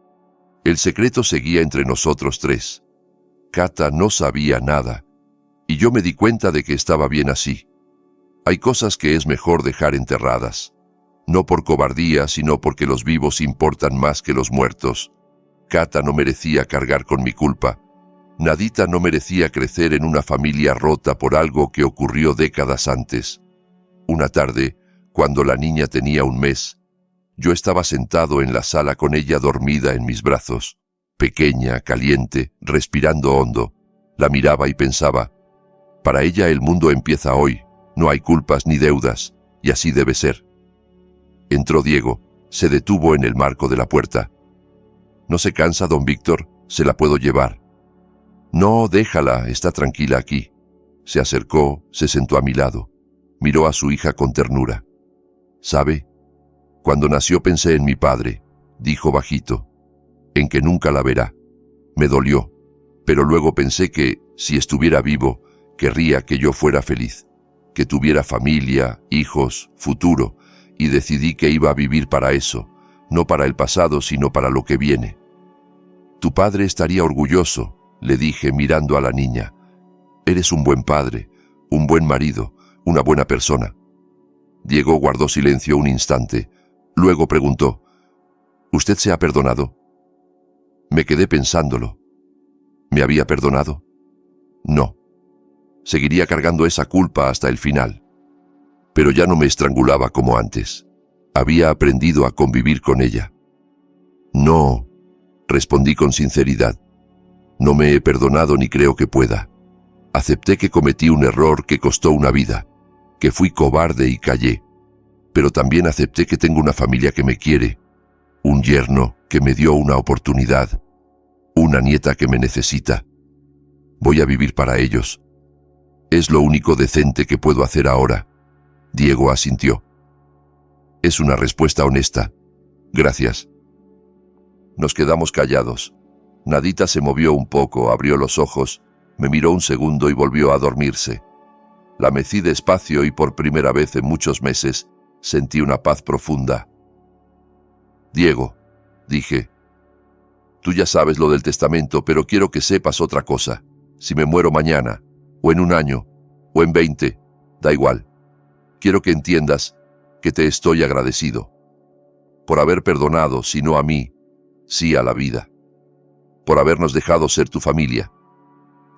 El secreto seguía entre nosotros 3. Cata no sabía nada, y yo me di cuenta de que estaba bien así. Hay cosas que es mejor dejar enterradas, no por cobardía, sino porque los vivos importan más que los muertos. Cata no merecía cargar con mi culpa. Nadita no merecía crecer en una familia rota por algo que ocurrió décadas antes. Una tarde, cuando la niña tenía 1 mes, yo estaba sentado en la sala con ella dormida en mis brazos, pequeña, caliente, respirando hondo. La miraba y pensaba, para ella el mundo empieza hoy, no hay culpas ni deudas, y así debe ser. Entró Diego, se detuvo en el marco de la puerta. ¿No se cansa, don Víctor? Se la puedo llevar. No, déjala, está tranquila aquí. Se acercó, se sentó a mi lado. Miró a su hija con ternura. ¿Sabe? Cuando nació pensé en mi padre, dijo bajito, en que nunca la verá. Me dolió, pero luego pensé que, si estuviera vivo, querría que yo fuera feliz, que tuviera familia, hijos, futuro, y decidí que iba a vivir para eso, no para el pasado, sino para lo que viene. Tu padre estaría orgulloso, le dije mirando a la niña. Eres un buen padre, un buen marido, una buena persona. Diego guardó silencio un instante. Luego preguntó, ¿usted se ha perdonado? Me quedé pensándolo. ¿Me había perdonado? No. Seguiría cargando esa culpa hasta el final. Pero ya no me estrangulaba como antes. Había aprendido a convivir con ella. No, respondí con sinceridad. No me he perdonado ni creo que pueda. Acepté que cometí un error que costó una vida, que fui cobarde y callé. Pero también acepté que tengo una familia que me quiere, un yerno que me dio una oportunidad, una nieta que me necesita. Voy a vivir para ellos. Es lo único decente que puedo hacer ahora. Diego asintió. Es una respuesta honesta. Gracias. Nos quedamos callados. Nadita se movió un poco, abrió los ojos, me miró un segundo y volvió a dormirse. La mecí despacio y por primera vez en muchos meses sentí una paz profunda. Diego, dije, tú ya sabes lo del testamento, pero quiero que sepas otra cosa. Si me muero mañana, o en 1 año, o en 20, da igual. Quiero que entiendas que te estoy agradecido. Por haber perdonado, si no a mí, sí a la vida. Por habernos dejado ser tu familia.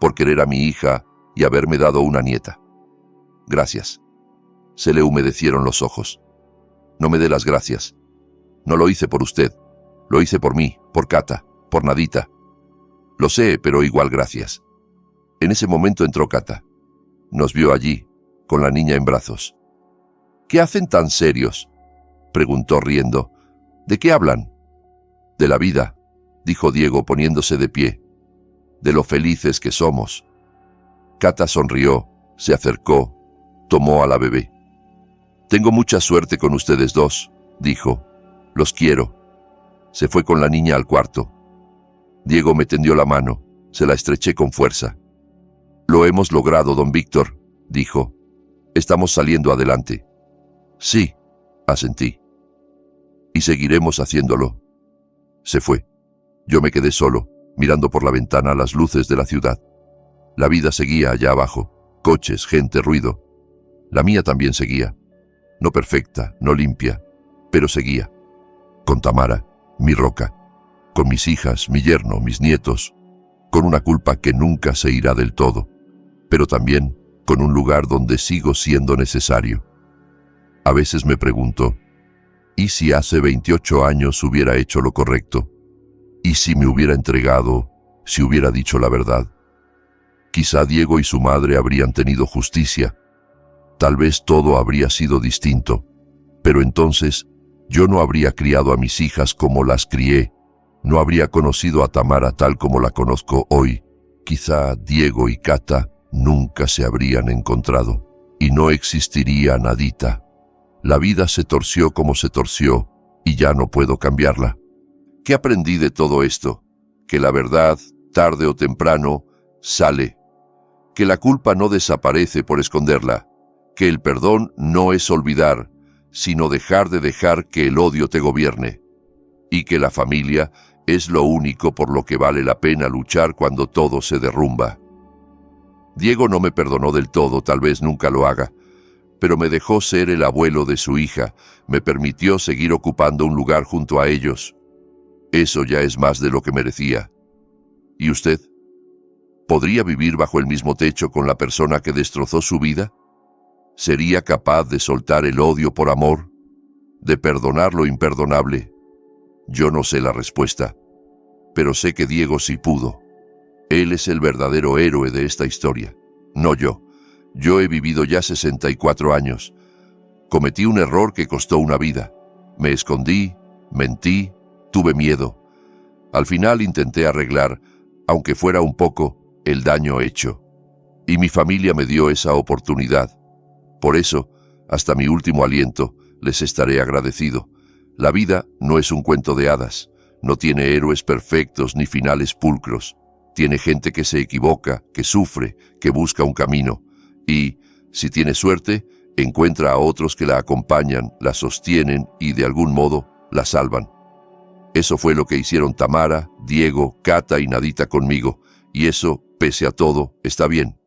Por querer a mi hija y haberme dado una nieta. Gracias. Se le humedecieron los ojos. No me dé las gracias. No lo hice por usted. Lo hice por mí, por Cata, por Nadita. Lo sé, pero igual gracias. En ese momento entró Cata. Nos vio allí, con la niña en brazos. ¿Qué hacen tan serios?, preguntó riendo. ¿De qué hablan? De la vida, dijo Diego poniéndose de pie. De lo felices que somos. Cata sonrió, se acercó, tomó a la bebé. Tengo mucha suerte con ustedes dos, dijo. Los quiero. Se fue con la niña al cuarto. Diego me tendió la mano, se la estreché con fuerza. Lo hemos logrado, don Víctor, dijo. Estamos saliendo adelante. Sí, asentí. Y seguiremos haciéndolo. Se fue. Yo me quedé solo, mirando por la ventana las luces de la ciudad. La vida seguía allá abajo, coches, gente, ruido. La mía también seguía. No perfecta, no limpia, pero seguía. Con Tamara, mi roca, con mis hijas, mi yerno, mis nietos, con una culpa que nunca se irá del todo, pero también con un lugar donde sigo siendo necesario. A veces me pregunto, ¿y si hace 28 años hubiera hecho lo correcto? ¿Y si me hubiera entregado, si hubiera dicho la verdad? Quizá Diego y su madre habrían tenido justicia. Tal vez todo habría sido distinto, pero entonces yo no habría criado a mis hijas como las crié, no habría conocido a Tamara tal como la conozco hoy. Quizá Diego y Cata nunca se habrían encontrado, y no existiría Nadita. La vida se torció como se torció, y ya no puedo cambiarla. ¿Qué aprendí de todo esto? Que la verdad, tarde o temprano, sale. Que la culpa no desaparece por esconderla. Que el perdón no es olvidar, sino dejar de dejar que el odio te gobierne. Y que la familia es lo único por lo que vale la pena luchar cuando todo se derrumba. Diego no me perdonó del todo, tal vez nunca lo haga, pero me dejó ser el abuelo de su hija, me permitió seguir ocupando un lugar junto a ellos. Eso ya es más de lo que merecía. ¿Y usted? ¿Podría vivir bajo el mismo techo con la persona que destrozó su vida? ¿Sería capaz de soltar el odio por amor? ¿De perdonar lo imperdonable? Yo no sé la respuesta, pero sé que Diego sí pudo. Él es el verdadero héroe de esta historia, no yo. Yo he vivido ya 64 años. Cometí un error que costó una vida. Me escondí, mentí, tuve miedo. Al final intenté arreglar, aunque fuera un poco, el daño hecho. Y mi familia me dio esa oportunidad. Por eso, hasta mi último aliento, les estaré agradecido. La vida no es un cuento de hadas. No tiene héroes perfectos ni finales pulcros. Tiene gente que se equivoca, que sufre, que busca un camino. Y, si tiene suerte, encuentra a otros que la acompañan, la sostienen y, de algún modo, la salvan. Eso fue lo que hicieron Tamara, Diego, Cata y Nadita conmigo, y eso, pese a todo, está bien.